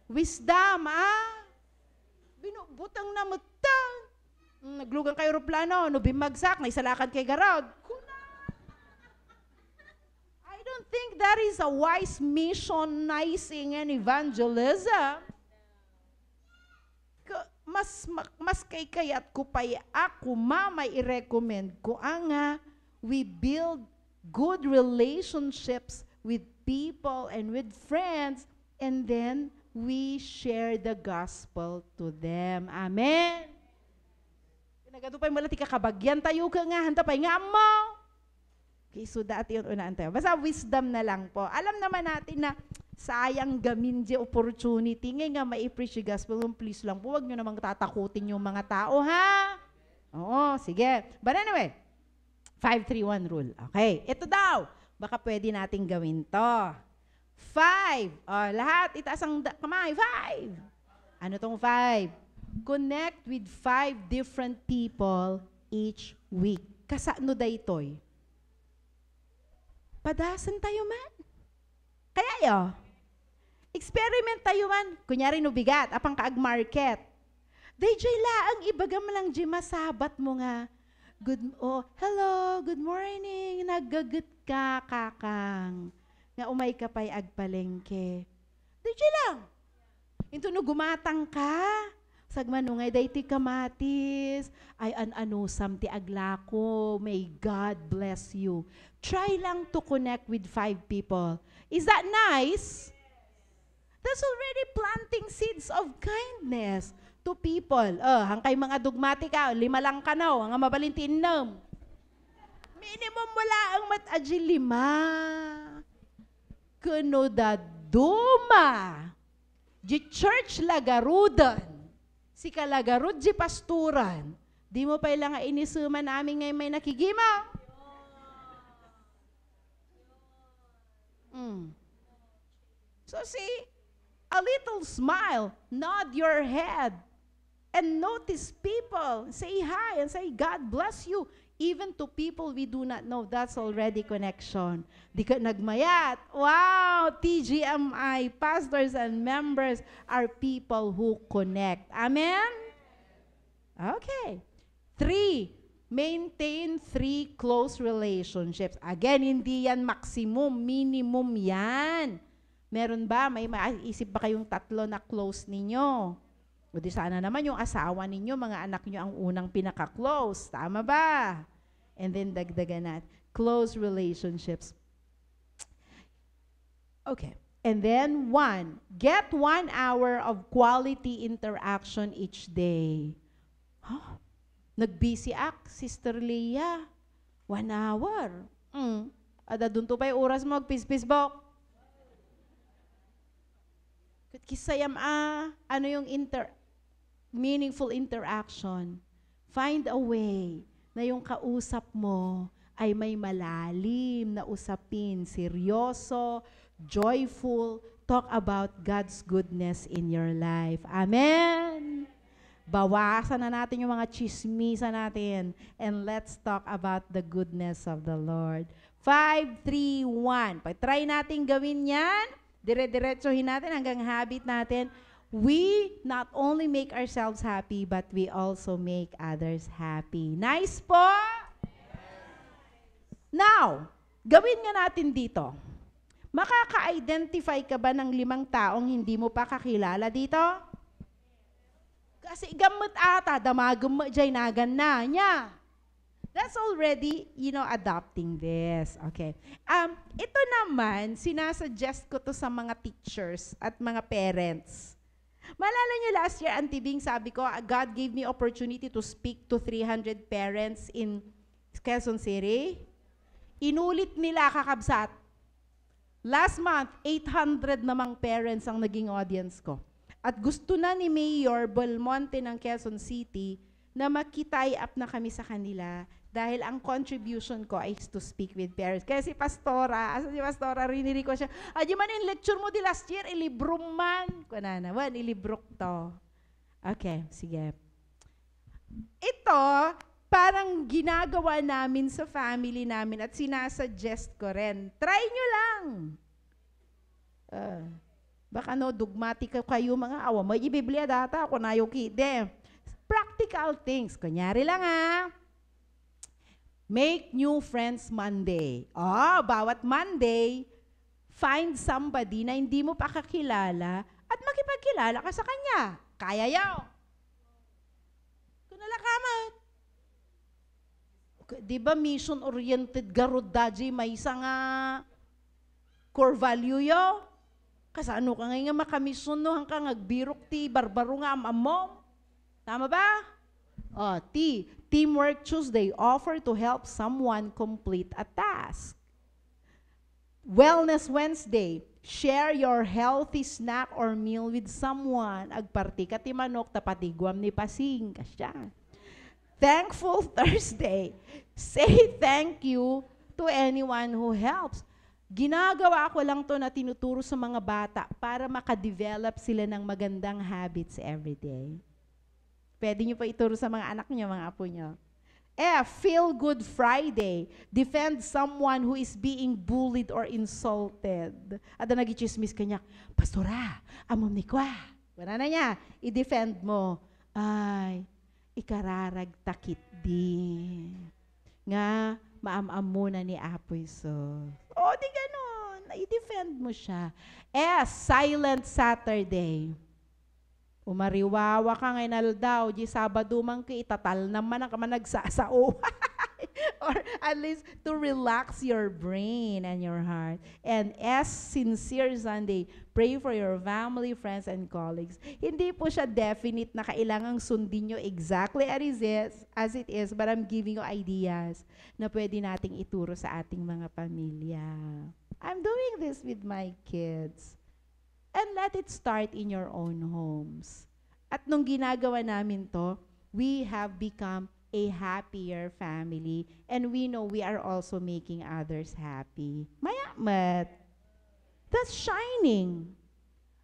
Wisdom, Binubutang na mutang. Naglugang kay aeroplano, no bimagsak, naisalakan kay garod. I don't think that is a wise missionizing and evangelism. Mas kay kayat ko pa'y ako may i-recommend ko we build good relationships with people and with friends and then we share the gospel to them. Amen. Nagado pa'y malati kakabagyan tayo ka nga, hanta pa'y nga mo. Okay, so dati yun unaan tayo. Basta wisdom na lang po. Alam naman natin na sayang gamin di opportunity. Ngayon nga ma-preach yung gospel, please lang po, huwag nyo namang tatakutin yung mga tao, ha? Oo, sige. But anyway, 5-3-1 rule. Okay, ito daw. Baka pwede nating gawin to. 5. Lahat, itaas ang kamay. 5. Ano tong 5? Connect with 5 different people each week. Kasano daytoy? Padasan tayo man. Kaya yo, experiment tayo man. Kunyari no bigat, apang kaag market. Dayjay laang ibagam lang di masabat mo nga. Hello, good morning. Nagagut ka, kakang. Nga umay ka pa'y agpalengke. Dayjay lang. Ito no gumatang ka. Sagmanungay dayti kamatis. Ay anusam ti aglako. May God bless you. Try lang to connect with 5 people. Is that nice? That's already planting seeds of kindness to people. Hangkay mga dogmatika, 5 lang ka na, ang mabalintin nam. Minimum wala ang mataji 5. Kuno da duma. Di church lagarudan. Si kalagarud di pasturan. Di mo pa ilang inisuman namin ngayon may nakigima. So see, a little smile, nod your head, and notice people. Say hi and say, God bless you. Even to people we do not know, that's already connection. Di ka nagmayat. Wow, TGMI, pastors and members are people who connect. Amen? Okay. 3, maintain 3 close relationships. Again, hindi yan maximum, minimum yan. Meron ba? May maisip ba kayong 3 na close ninyo? O di sana naman yung asawa ninyo, mga anak nyo ang unang pinaka-close. Tama ba? And then dagdagan natin. Close relationships. Okay. And then 1, get 1 hour of quality interaction each day. Huh? Nag-busy act, Sister Leah. 1 hour. Ada dun to pa'y oras mo, magpis-pisbok. Kisayam ano yung meaningful interaction. Find a way na yung kausap mo ay may malalim na usapin, seryoso, joyful, talk about God's goodness in your life. Amen! Bawasan na natin yung mga chismisa natin and let's talk about the goodness of the Lord. 5, 3, 1. Pag-try natin gawin yan, dire-diretsohin natin hanggang habit natin. We not only make ourselves happy, but we also make others happy. Nice po? Now, gawin nga natin dito. Makaka-identify ka ba ng 5 taong hindi mo pa kakilala dito? Kasi gamot ata, damagam mo dyan nagan na niya. That's already, adopting this. Okay. Ito naman, sinasuggest ko to sa mga teachers at mga parents. Malala niyo last year, Auntie Bing, sabi ko, God gave me opportunity to speak to 300 parents in Quezon City. Inulit nila kakabsat. Last month, 800 namang parents ang naging audience ko. At gusto na ni Mayor Belmonte ng Quezon City na mag-tie up na kami sa kanila dahil ang contribution ko is to speak with parents. Kaya si Pastora, riniri ko siya, di man yung lecture mo di last year, ilibro man. Kunana, ilibrok to. Okay, sige. Ito, parang ginagawa namin sa family namin at sinasuggest ko rin. Try nyo lang. Baka dugmatic kayo mga awa. May ibiblia data ako na yung kide. Practical things. Kunyari lang make new friends Monday. Bawat Monday, find somebody na hindi mo pa kakilala at makipagkilala ka sa kanya. Kaya yaw. Kunalakamat. Di ba mission-oriented garod daji may isang core value yo? Kasano ka nga makamisyon no hanggang agbirok ti barbaro nga amamom. Tama ba? Teamwork Tuesday, offer to help someone complete a task. Wellness Wednesday, share your healthy snack or meal with someone. Agparti ka ti manok, tapatigwam ni pasing. Kasya. Thankful Thursday, say thank you to anyone who helps. Ginagawa ko lang to na tinuturo sa mga bata para makadevelop sila ng magandang habits every day. Pwede nyo pa ituro sa mga anak nyo, mga apo nyo. Feel Good Friday. Defend someone who is being bullied or insulted. At nagichismis ka niya, Pastora, amom ni kwa. Wala na niya, i-defend mo. Ay, ikararag takit di. Nga, maam-am muna ni Apoy so. Di ganun. I-defend mo siya. Silent Saturday. Umariwawa ka ngayon daw, di Sabado man ka, itatal naman ang kaman nagsasao. Or at least to relax your brain and your heart. And Sincere Sunday, pray for your family, friends, and colleagues. Hindi po siya definite na kailangang sundin nyo exactly as it is, but I'm giving you ideas na pwede nating ituro sa ating mga pamilya. I'm doing this with my kids. And let it start in your own homes. At nung ginagawa namin to, we have become a happier family, and we know we are also making others happy. Mayamat. That's shining.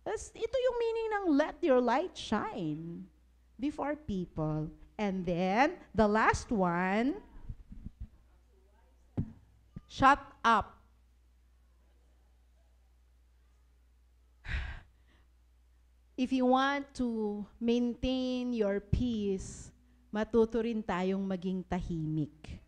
Ito yung meaning ng let your light shine before people. And then, the last one, shut up. If you want to maintain your peace, matuto rin tayong maging tahimik.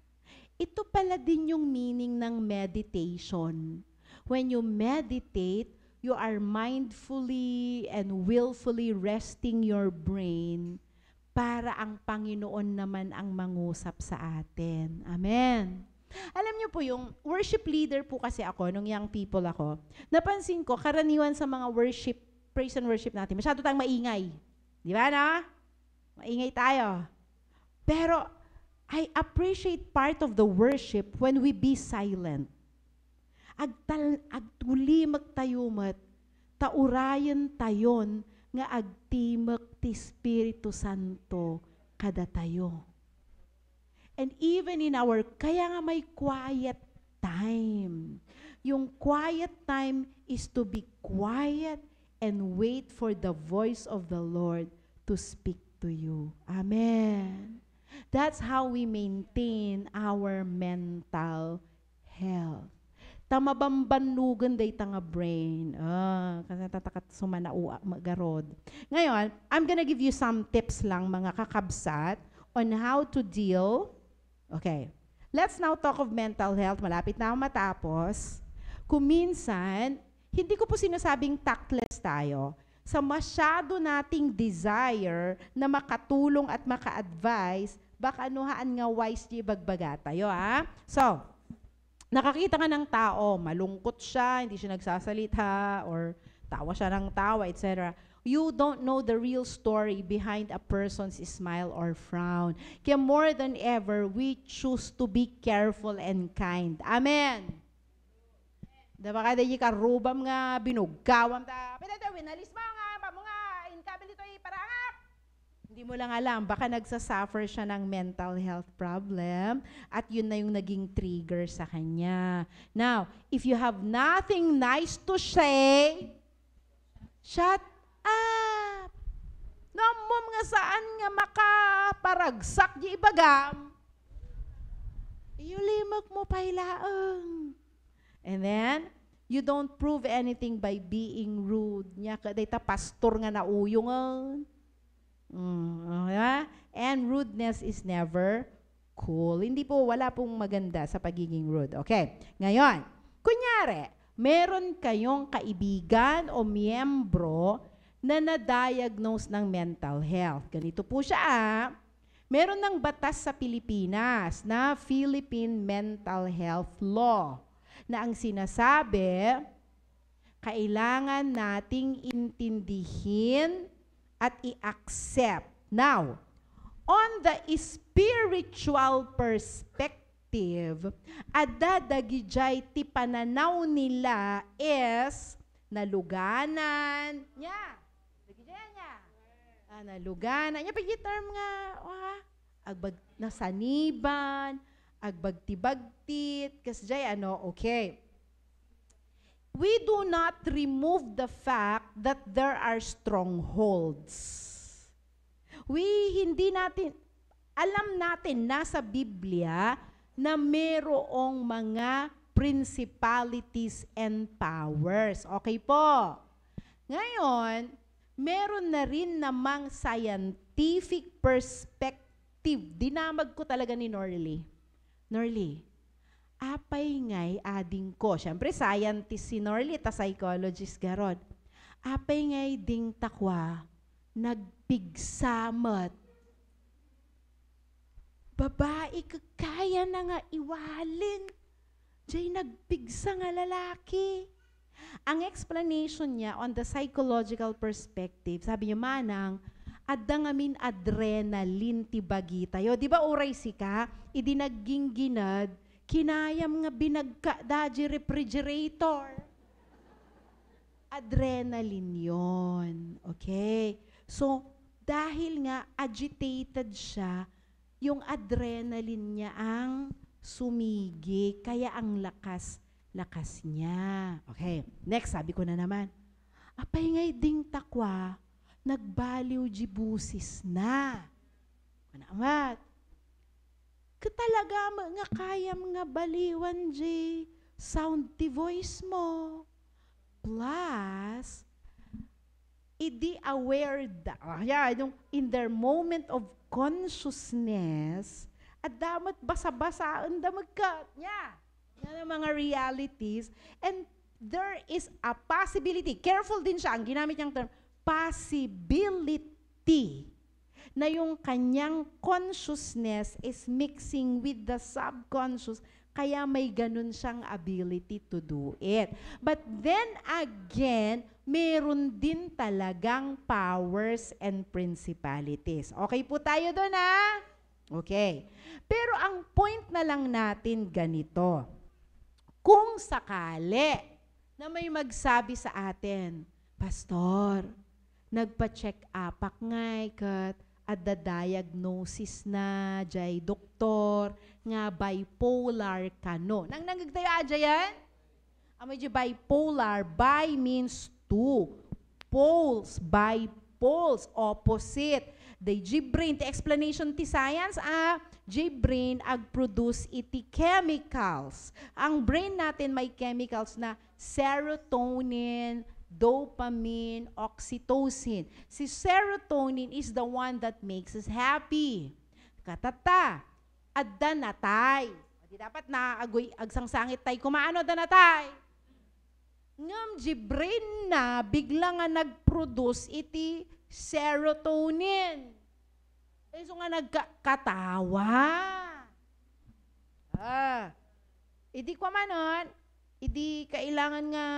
Ito pala din yung meaning ng meditation. When you meditate, you are mindfully and willfully resting your brain para ang Panginoon naman ang mangusap sa atin. Amen. Alam niyo po, yung worship leader po kasi ako, nung young people ako, napansin ko, karaniwan sa mga praise and worship natin, masyado tayong maingay. Di ba na? Maingay tayo. Pero, I appreciate part of the worship when we be silent. Agtuli magtayumat, taurayan tayon, nga agtimak ti Espiritu Santo kada tayo. And even in kaya nga may quiet time. Yung quiet time is to be quiet and wait for the voice of the Lord to speak to you. Amen. That's how we maintain our mental health. Tamabambanugan day tanga brain. Kasi tatakat sumanau magarod. Ngayon, I'm gonna give you some tips lang mga kakabsat on how to deal. Okay. Let's now talk of mental health. Malapit na ako matapos. Kung minsan, hindi ko po sinasabing tactless tayo. Sa masyado nating desire na makatulong at maka-advise, baka anuhaan nga wise di bagbaga tayo, ha? So, nakakita ka ng tao, malungkot siya, hindi siya nagsasalita, or tawa siya ng tawa, etc. You don't know the real story behind a person's smile or frown. Kaya more than ever, we choose to be careful and kind. Amen. Diba kada yung karubam nga, binugkawam ta, pinata, winalis mo nga, mga inkabil dito iparangak. Hindi mo lang alam, baka nagsasuffer siya ng mental health problem at yun na yung naging trigger sa kanya. Now, if you have nothing nice to say, shut up. Namom nga saan nga makaparagsak di ibagam, iyulimag mo pailaang. And then, you don't prove anything by being rude. Nya kaday ta pastor nga nauyong. And rudeness is never cool. Hindi po, wala pong maganda sa pagiging rude. Okay. Ngayon, kunyari, meron kayong kaibigan o miyembro na na-diagnose ng mental health. Ganito po siya. Meron ng batas sa Pilipinas na Philippine Mental Health Law na ang sinasabi, kailangan nating intindihin at i-accept. Now, on the spiritual perspective, adadagijay ti pananaw nila is naluganan. Dagijay niya. Naluganan. Nya pagi term nga, agbag nasaniban, agbagti-bagtit, kasjay okay. We do not remove the fact that there are strongholds. Alam natin nasa Biblia na merong mga principalities and powers. Okay po. Ngayon, meron na rin namang scientific perspective. Dinamag ko talaga ni Norly, apay ngay ading ko. Siyempre, scientist si Norly, ta psychologist garod. Apay ngay ding takwa, nagpigsamat. Babae, kaya na nga iwalin. Diyay nagpigsa nga lalaki. Ang explanation niya on the psychological perspective, sabi niya, manang, adangamin adrenaline tibagi tayo. Di ba oray sika, idinaging ginad, kinayam nga binagka daji refrigerator. Adrenaline yon. Okay? So, dahil nga agitated siya, yung adrenaline niya ang sumigi, kaya ang lakas niya. Okay, next, sabi ko na naman, apay ngay ding takwa, nagbaliw jibusis na. Manamat. Katalaga nga kayam nga baliwan ji sound ti voice mo. Plus, idi aware in their moment of consciousness, at damat basa-basaan damag ka niya. Yan ang mga realities. And there is a possibility, careful din siya, ang ginamit niyang term, possibility na yung kanyang consciousness is mixing with the subconscious, kaya may ganun siyang ability to do it. But then again, meron din talagang powers and principalities. Okay po tayo doon, ha? Okay. Pero ang point na lang natin ganito, kung sakali na may magsabi sa atin, Pastor, nagpa-check upak ngay kat at the diagnosis na jay doktor nga bipolar ka no. Nang nagtayo adya yan? Amo di bipolar, bi means two. Poles, bipoles, opposite. The brain, the explanation ti science, brain ag-produce iti chemicals. Ang brain natin may chemicals na serotonin, dopamine, oxytocin. Si serotonin is the one that makes us happy. Katata, adda natay. Di dapat na agsangsangit tay kumaano adda natay. Ngam brain na bigla nga nag-produce iti serotonin. So nga nagkatawa. Idi kwa manon, idi kailangan nga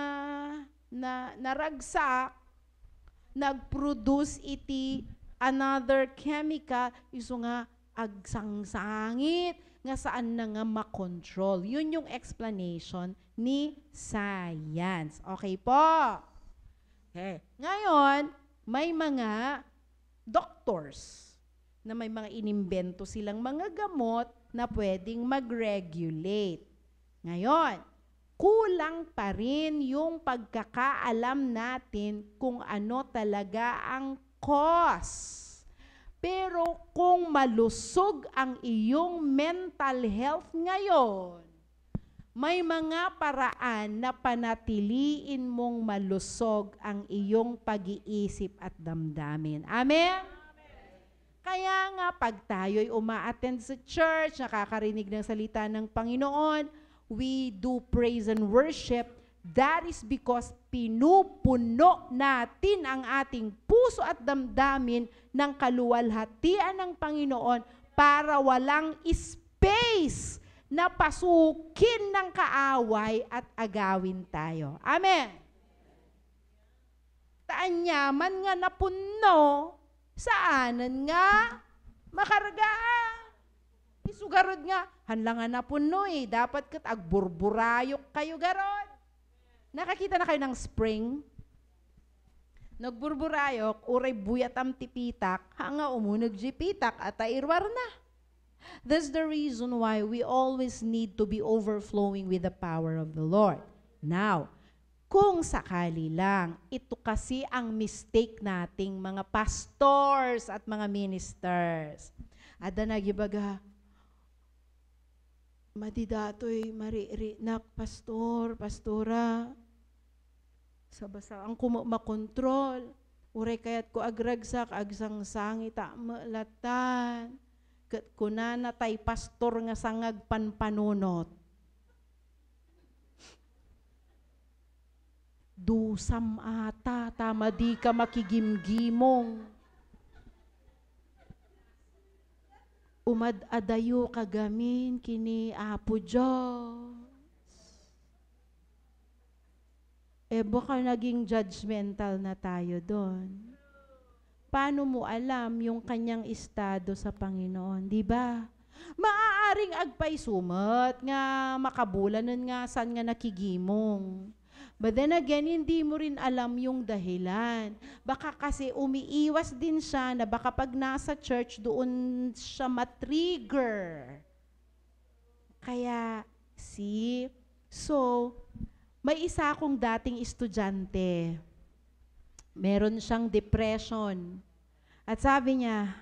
na naragsak, nag-produce iti another chemical, iso nga agsangsangit, nga saan na nga makontrol. Yun yung explanation ni science. Okay po? Okay. Ngayon, may mga doctors na may mga inimbento silang mga gamot na pwedeng mag-regulate. Ngayon, kulang pa rin yung pagkakaalam natin kung ano talaga ang cause. Pero kung malusog ang iyong mental health ngayon, may mga paraan na panatiliin mong malusog ang iyong pag-iisip at damdamin. Amen? Kaya nga, pag tayo'y uma-attend sa church, nakakarinig ng salita ng Panginoon, we do praise and worship, that is because pinupuno natin ang ating puso at damdamin ng kaluwalhatian ng Panginoon para walang space na pasukin ng kaaway at agawin tayo. Amen. Taanyaman nga napuno, saanan nga makargaan. Isugarod nga, hanlangan na puno dapat kat agburburayok kayo garod. Nakakita na kayo ng spring? Nagburburayok, uray buyat am tipitak, hanga umunag jipitak at airwar na. That's the reason why we always need to be overflowing with the power of the Lord. Now, kung sakali lang, ito kasi ang mistake nating mga pastors at mga ministers. Ada nagibaga, madidatoy, mariri, pastora, sabasa ang makontrol, uray kayat ko agragsak, agsangsangit, malatan, kat kunana tay pastor nga sangag panpanunot. Dusam ata, tama di ka makigimgimong. Umad-adayo kagamin kini Apo Diyos. Baka naging judgmental na tayo doon. Paano mo alam yung kanyang estado sa Panginoon, di ba? Maaaring agpay sumat nga makabulanan nga saan nga nakigimong. But then again, hindi mo rin alam yung dahilan. Baka kasi umiiwas din siya na baka pag nasa church, doon siya matrigger. Kaya, so, may isa akong dating estudyante. Meron siyang depression. At sabi niya,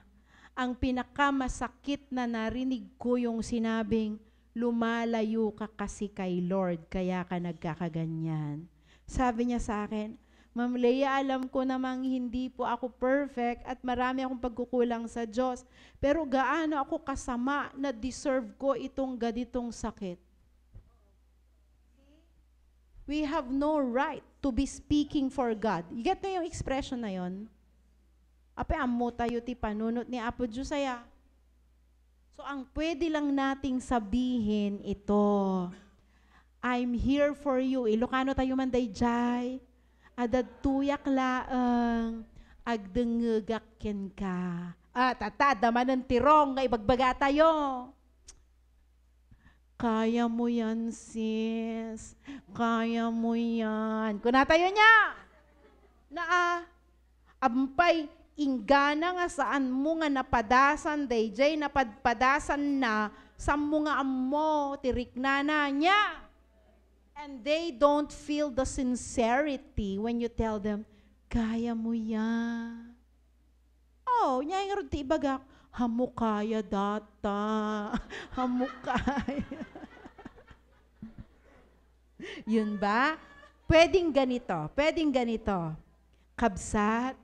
ang pinakamasakit na narinig ko yung sinabing, lumalayo ka kasi kay Lord, kaya ka nagkakaganyan. Sabi niya sa akin, Ma'am Leia, alam ko namang hindi po ako perfect at marami akong pagkukulang sa Diyos, pero gaano ako kasama na deserve ko itong ganitong sakit. We have no right to be speaking for God. You get na yung expression na yon? Ape, amo tayo ti panunot ni Apo Diyos saya. So, ang pwede lang nating sabihin ito, I'm here for you. Ilocano tayo man dayjay. Adad tuyak laang, agdengegakken ka. Tata, daman ng tirong, nga ibagbaga tayo. Kaya mo yan, sis. Kaya mo yan. Kuna tayo niya. Ampay, ingana nga saan mo nga napadasan, dayjay, napadpadasan na, sa mo nga amo, tirik na niya. And they don't feel the sincerity when you tell them, kaya mo yan. Oh, nyay nga rin ti ibagak, hamukaya data, hamukaya. Yun ba? Pwedeng ganito. Kabsat,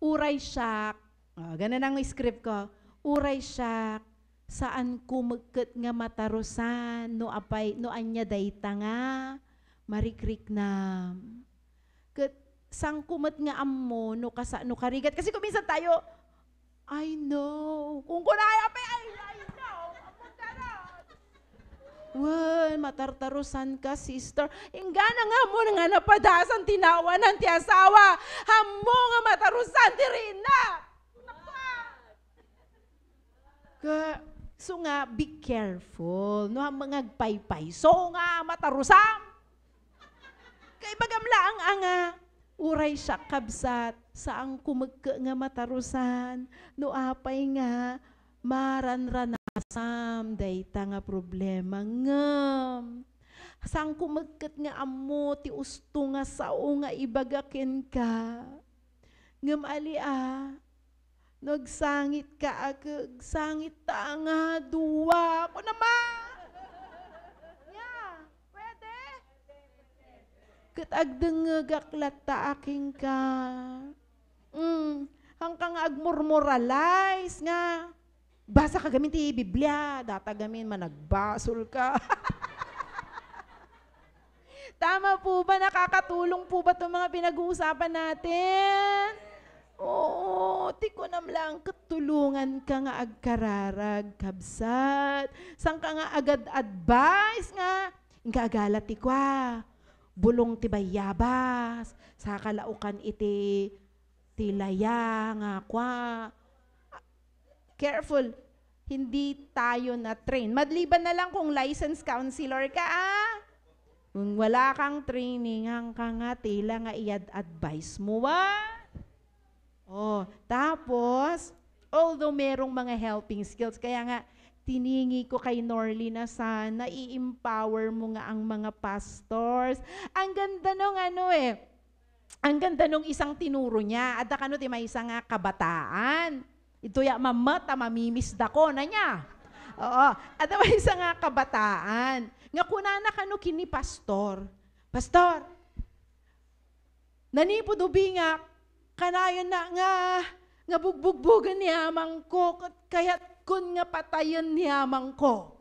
uray siya, ganun ang script ko, uray siya, saan kumagkat nga matarusan, no anya dayta nga, marikrik na. Kat, sang kumat nga ammo, no karigat. Kasi kung minsan tayo, I know, kung kunaya pa, I know, well, matartarusan ka, sister. Ingana nga mo nga napadasan tinawa ng ti asawa. Hamo nga matarusan ti Rina. So nga, be careful. No, mga agpaypay. So nga, matarusam. Kay bagamla ang uray siya kabsat. Saang kumagka nga matarusan. No, apay nga, maranranasam. Dayta nga problema ngam. Saang kumagkat nga amo, ti usto nga sao nga ibagakin ka. Ngam alia, nagsangit ka agag, sangit ta nga, duwa ko naman. Yeah, pwede. Kat agdengagaklat ta aking ka. Hangkang agmurmoralize nga. Basa ka gamin ti Biblia, data gamin managbasol ka. Tama po ba? Nakakatulong po ba itong mga pinag-uusapan natin? Oo, ti ko namlang katulungan ka nga agkararag, kabsat. Sang ka nga agad advice nga, nga agalat ti kwa, bulong ti bayabas, sa kalaukan iti tilaya nga kwa. Careful, hindi tayo na train. Madliban na lang kung licensed counselor ka, Kung wala kang training, hang ka nga tila nga i-advise mo, tapos, although merong mga helping skills, kaya nga, tiningi ko kay Norly na sana i-empower mo nga ang mga pastors. Ang ganda nung ang ganda nung isang tinuro niya. At kano ti may isang nga kabataan. Ito ya mamata, mamimis dako na niya. Oo. At may isang nga kabataan. Nga kunana kano kini pastor. Pastor, nanipudubi nga, kanayon na nga bugbugbugan ni amang ko, kaya kun nga patayon ni amang ko.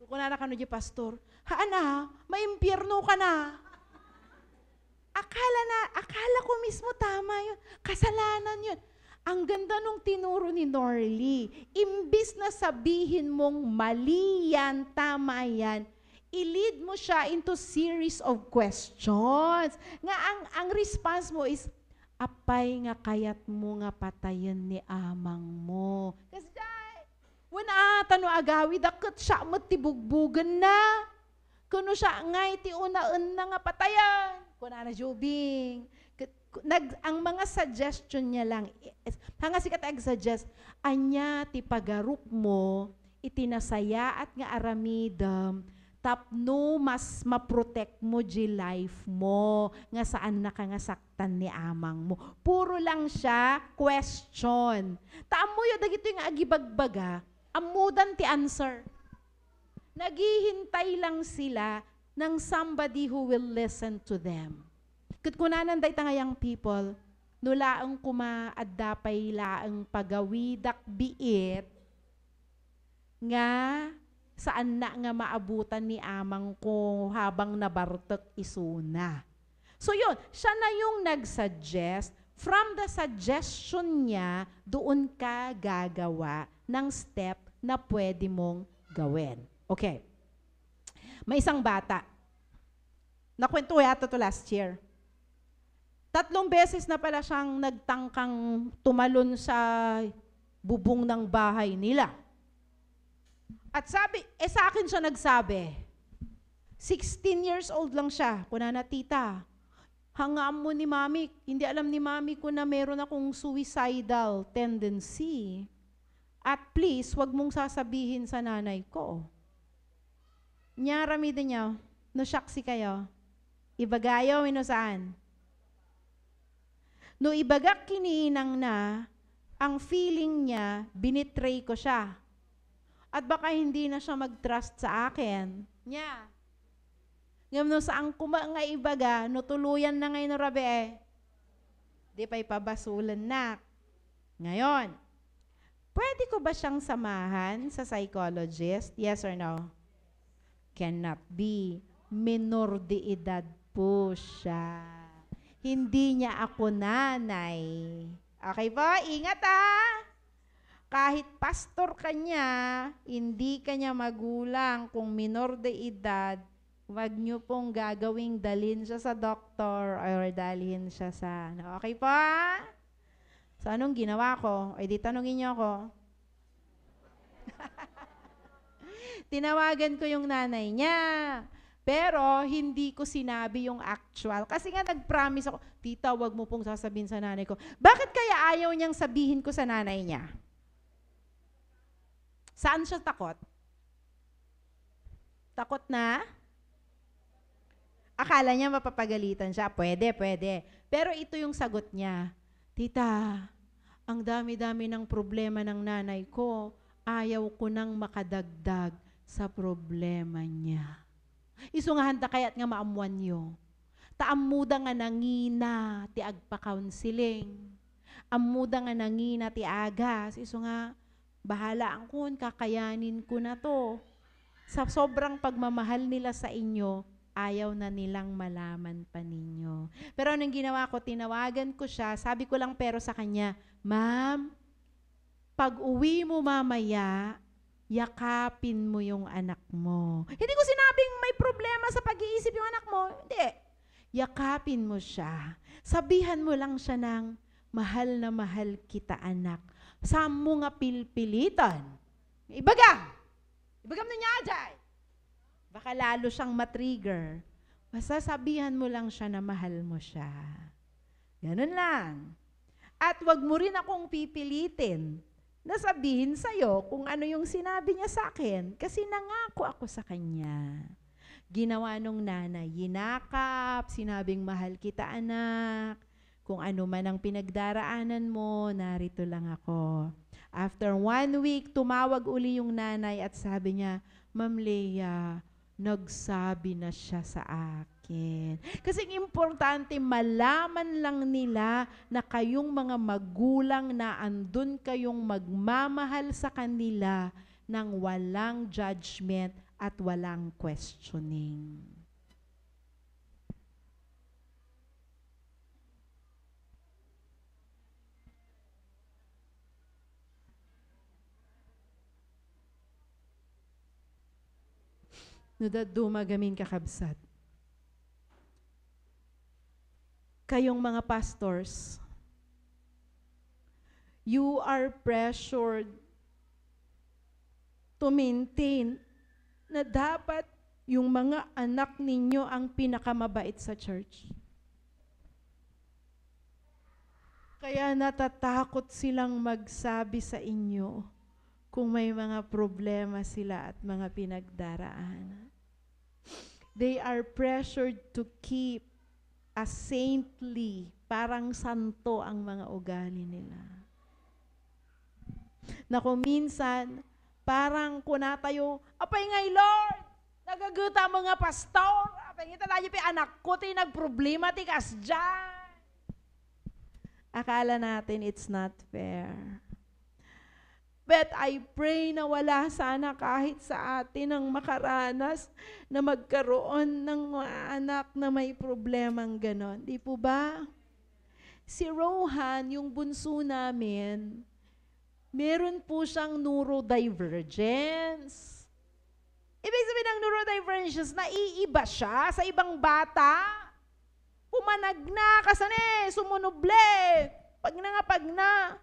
Kung na kano di pastor, may impyerno ka na. Akala ko mismo tama yun. Kasalanan yun. Ang ganda nung tinuro ni Norly. Imbis na sabihin mong mali yan, tama yan, i-lead mo siya into series of questions. Nga ang response mo is, apay nga kayat mo nga patayan ni amang mo. Kasi wala tano agawi, dakot siya matibugbugan na. Kuno siya ngay ti unaan na nga patayan. Kuna na jubing. Ang mga suggestion niya lang, hanga sikat ag-suggest, anya ti pagarup mo, itinasaya at nga aramidam, tapno mas ma-protect mo di life mo, nga saan na ka nga saktan ni amang mo. Puro lang siya question. Taam mo yun, dagito yung agibagbaga, amudan ti answer. Naghihintay lang sila ng somebody who will listen to them. Kat kunanan day tangayang people, nulaang kumaadapay laang pagawidak biit, nga saan na nga maabutan ni amang ko habang nabartok isuna. So yun, siya na yung nag-suggest. From the suggestion niya, doon ka gagawa ng step na pwede mong gawin. Okay. May isang bata. Nakwento yata to last year. 3 beses na pala siyang nagtangkang tumalon sa bubong ng bahay nila. At sabi, sa akin siya nagsabi, 16 years old lang siya, kuna na tita, hangam mo ni mami, hindi alam ni mami ko na meron akong suicidal tendency. At please, wag mong sasabihin sa nanay ko. Nya ramida nyo, no syaksi kayo. Ibagayo, no saan? No ibagak kiniinang na, ang feeling niya, binitray ko siya. At baka hindi na siya mag-trust sa akin. Nya. Ngam no saan kuma nga ibaga, no tuluyan na ngayon no rabi di pa'y pabasulan na. Ngayon, pwede ko ba siyang samahan sa psychologist? Yes or no? Cannot be. Minor de edad po siya. Hindi niya ako nanay. Okay po? Ingat Kahit pastor ka niya, hindi ka niya magulang. Kung minor de edad, wag niyo pong gagawing dalhin siya sa doktor or dalhin siya sa... Okay po? So, anong ginawa ko? Ay, di tanungin niyo ako. Tinawagan ko yung nanay niya. Pero, hindi ko sinabi yung actual. Kasi nga, nag-promise ako, tita, wag mo pong sasabihin sa nanay ko. Bakit kaya ayaw niyang sabihin ko sa nanay niya? Saan siya takot? Takot na? Akala niya mapapagalitan siya. Pwede, pwede. Pero ito yung sagot niya. Tita, ang dami-dami ng problema ng nanay ko. Ayaw ko nang makadagdag sa problema niya. Iso nga handa kaya't nga maamuan niyo. Taamuda nga nangina ti agpa-counseling. Amuda nga nangina ti agas. Iso nga, bahala ang kun, kakayanin ko na to. Sa sobrang pagmamahal nila sa inyo, ayaw na nilang malaman pa ninyo. Pero anong ginawa ko, tinawagan ko siya, sabi ko lang pero sa kanya, Ma'am, pag uwi mo mamaya, yakapin mo yung anak mo. Hindi ko sinabing may problema sa pag-iisip yung anak mo. Hindi. Yakapin mo siya. Sabihan mo lang siya ng, mahal na mahal kita anak. Saan mo nga pilpilitan? Ibagam! Ibagam na niya, Ajay! Baka lalo siyang matrigger. Basta sabihan mo lang siya na mahal mo siya. Ganun lang. At wag mo rin akong pipilitin na sabihin sa'yo kung ano yung sinabi niya sa akin. Kasi nangako ako sa kanya. Ginawa nung nanay, yinakap, sinabing mahal kita anak. Kung ano man ang pinagdaraanan mo, narito lang ako. After 1 week, tumawag uli yung nanay at sabi niya, Ma'am Leah, nagsabi na siya sa akin. Kasi importante, malaman lang nila na kayong mga magulang na andun kayong magmamahal sa kanila ng walang judgment at walang questioning. No dumagamin kakabsat. Kayong mga pastors, you are pressured to maintain na dapat yung mga anak ninyo ang pinakamabait sa church. Kaya natatakot silang magsabi sa inyo kung may mga problema sila at mga pinagdaraanan. They are pressured to keep a saintly, parang santo ang mga ugali nila. Na kung minsan, parang kunatayo, apay ngay Lord, nagaguta mga pastor, apay nga talayo pa anak ko, ti nagproblema, ti kasdyan. Akala natin it's not fair. But I pray na wala sana kahit sa atin ang makaranas na magkaroon ng mga anak na may problemang ganon. Di po ba? Si Rohan, yung bunso namin, meron po siyang neurodivergence. Ibig sabihin ng neurodivergence, naiiba siya sa ibang bata. Pumanag na, kasane, sumunuble. Pag na.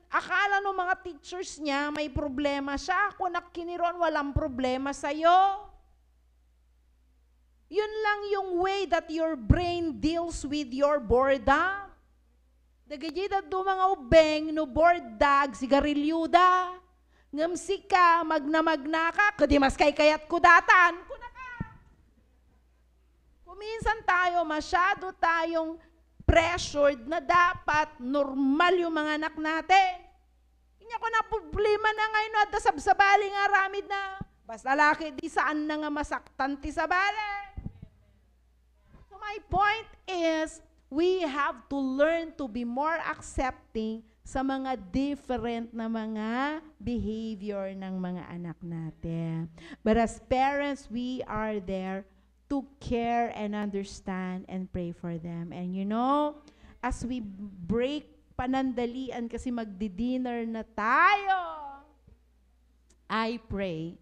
Akala ng mga teachers niya, may problema siya. Kung nakiniron, walang problema sa'yo. Yun lang yung way that your brain deals with your boredom. Dagayay da do mga ubeng, no bored dag, sigarilyuda. ngamsi ka, magna ka, kadi mas kay kayat kudatan, kuna ka. Kuminsan tayo, masyado tayong pressured na dapat normal yung mga anak natin. Kanya ko na problema na ngayon at sabsabali nga ramid na. Basta laki di saan na nga masaktan ti sabali. So my point is, we have to learn to be more accepting sa mga different na mga behavior ng mga anak natin. But as parents, we are there to care and understand and pray for them. And you know, as we break panandalian kasi magdi-dinner na tayo, I pray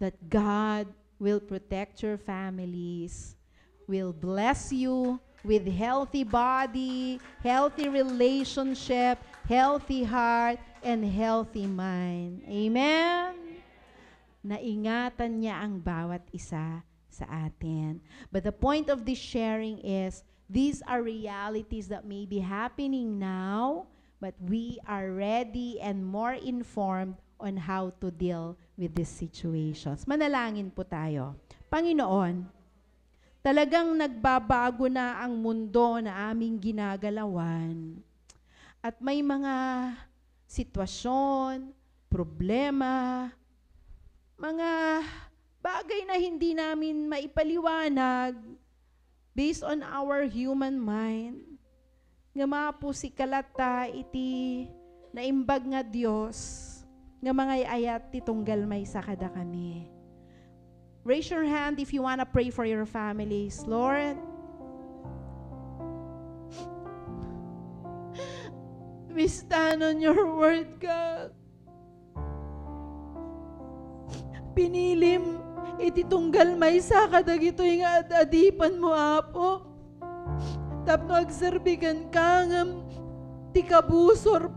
that God will protect your families, will bless you with healthy body, healthy relationship, healthy heart, and healthy mind. Amen? Naingatan niya ang bawat isa sa atin. But the point of this sharing is, these are realities that may be happening now, but we are ready and more informed on how to deal with these situations. Manalangin po tayo. Panginoon, talagang nagbabago na ang mundo na aming ginagalawan. At may mga sitwasyon, problema, mga bagay na hindi namin maipaliwanag based on our human mind. Nga mapo si kalata iti naimbag nga Diyos, nga mga ayat titunggal may sakada kami. Raise your hand if you want to pray for your families. Lord, we stand on your word, God. Pinilim iti tunggal may sakadag ito yung adipan mo, Apo. Tapno agserbigan ka ngam ti kabusor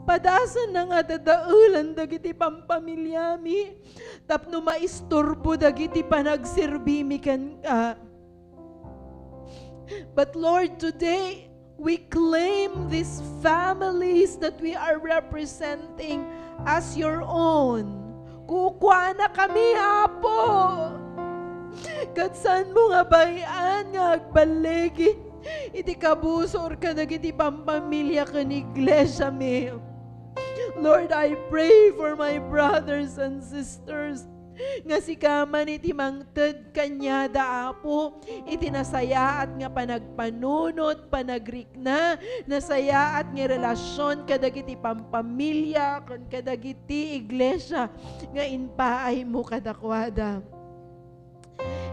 padasan na nga dadaulan dagiti pampamilyami. Tapno maisturbo dagiti panagserbimi kan ka. But Lord, today, we claim these families that we are representing as your own. Kukwa na kami, Apo. Katsan mo nga bayan nga agbalegi. Iti kabusor ka dagiti pampamilya ka ni iglesia mi. Lord, I pray for my brothers and sisters. Nga si kaman iti mangted kanyada, Apo, iti nasayaat nga panagpanunot, panagrikna, nasayaat nga relasyon kadagiti pampamilya, kadagiti iglesia, nga inpaay mo kadakwada.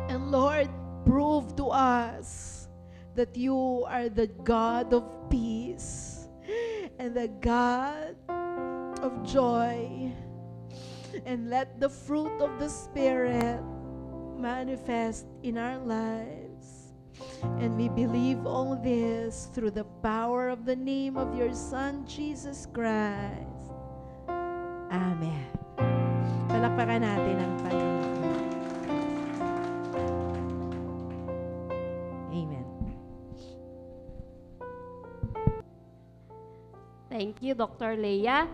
And Lord, prove to us that you are the God of peace and the God of joy. And let the fruit of the Spirit manifest in our lives. And we believe all this through the power of the name of your Son, Jesus Christ. Amen. Palakpakan natin ang Panginoon. Amen. Thank you, Dr. Leah.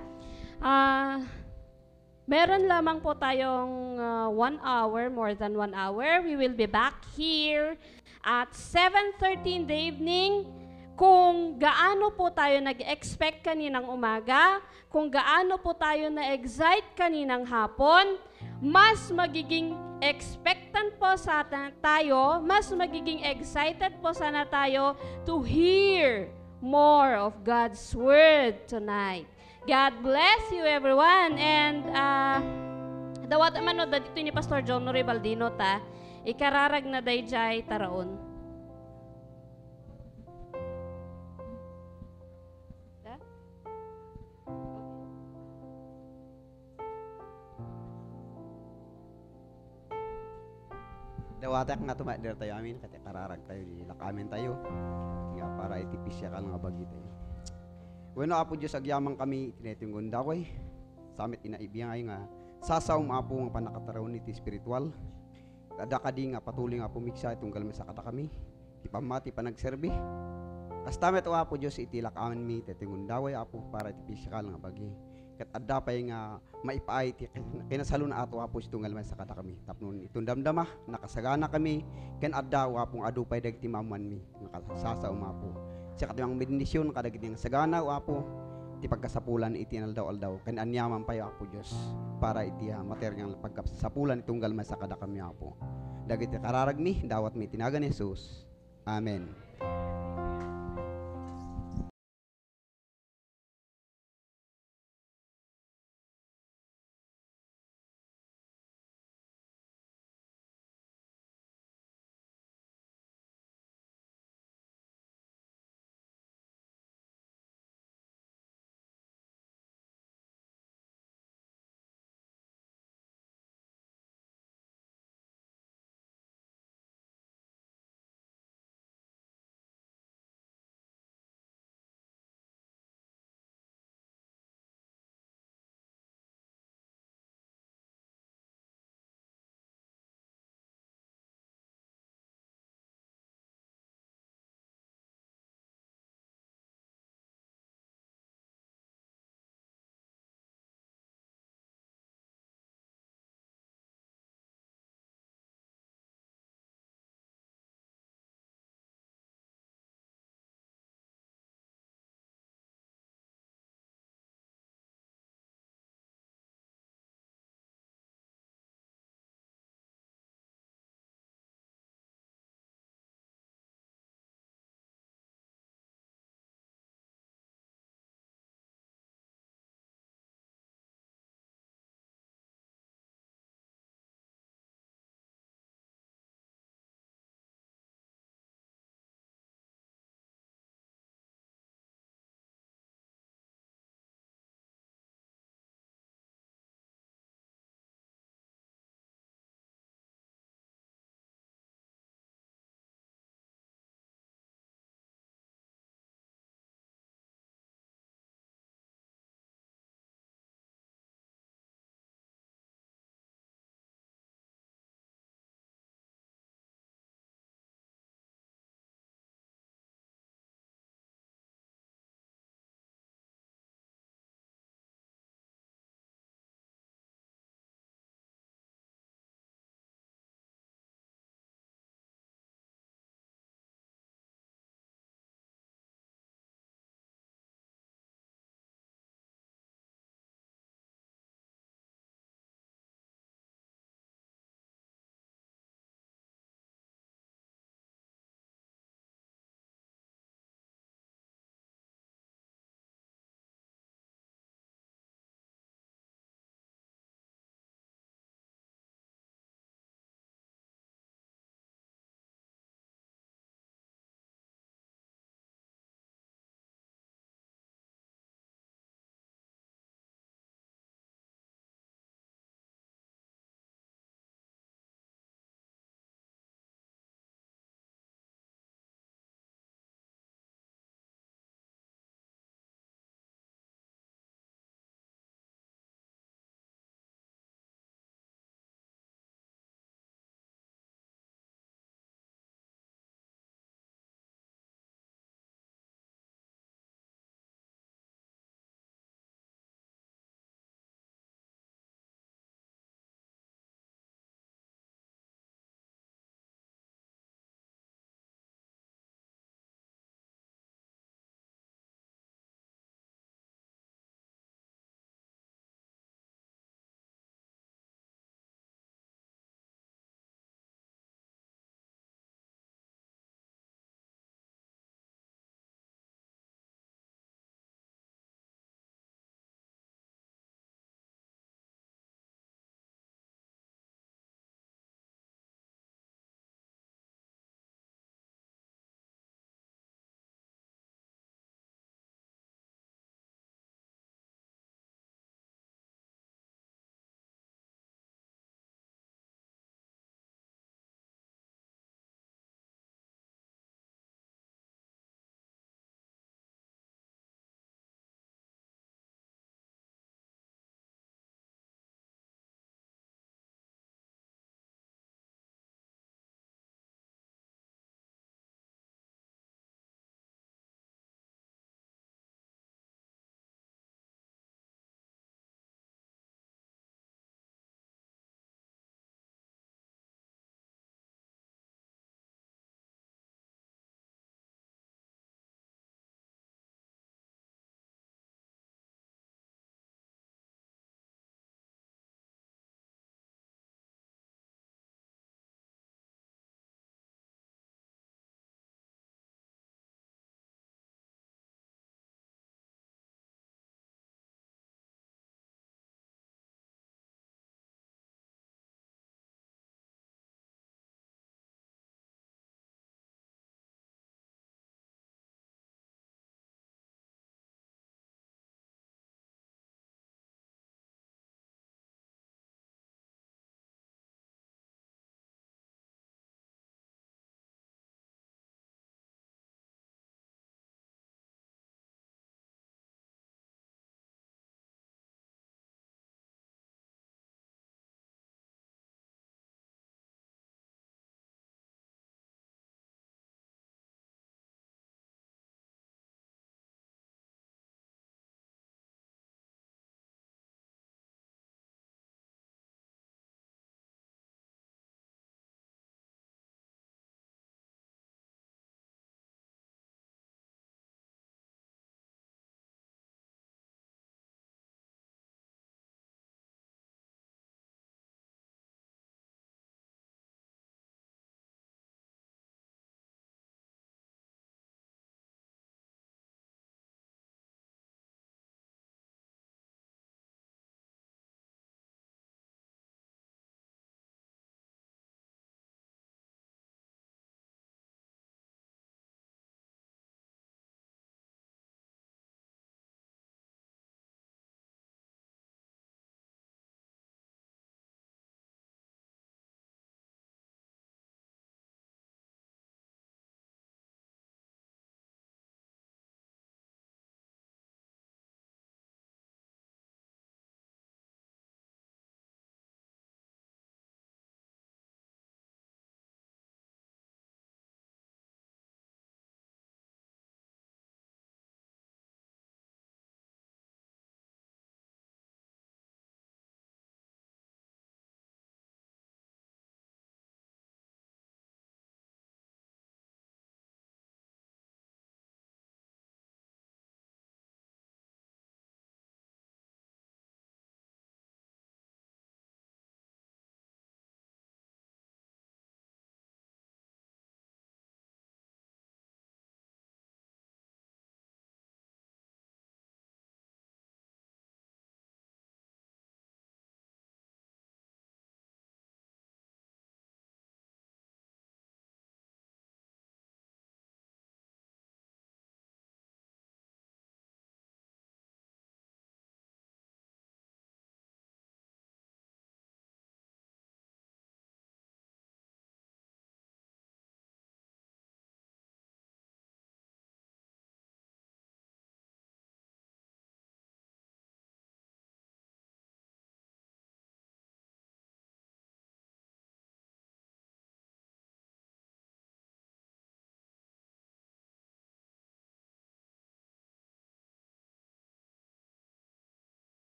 Meron lamang po tayong 1 hour, more than 1 hour. We will be back here at 7:30 in the evening. Kung gaano po tayo nag-expect kaninang umaga, kung gaano po tayo na-excite kaninang hapon, mas magiging expectant po sana tayo, mas magiging excited po sana tayo to hear more of God's Word tonight. God bless you, everyone. And dawat man no dito ni Pastor John Nory Baldino ta, ikararag na dayjay taraon. Dawatak nga tumadir tayo amin, kati kararag tayo, lakamin tayo. Nga para itipis siya ka nga bagi tayo. Bueno, Apo Diyos, agyamang kami, itinetong gundaway. Samit inaibiyang ay nga, sasaw maapo nga panakataroon iti spiritual. Kadakadi nga patuloy nga pumiksa itong galma sa kata kami. Ipamati pa nagserbi. Kastamet o Apo Diyos, itilak amin mi, itinetong gundaway, Apo, para itipis siya ka nga bagi. ket adda pay nga maipaay ti kinasalon ato apo tunggal man sa kada kami tapnon itong damdama nakasagana kami ken adda apong adu pay dagiti mamuan mi nakasasa umapo siya katong bendisyon kadagiti nga sagana apo ti pagkasapulan iti aldaw ken anyaman payo apo Dios para iti materyang pagkasapulan tunggal man sa kada kami apo dagiti kararag mi dawat mi tinagan ni Jesus. Amen.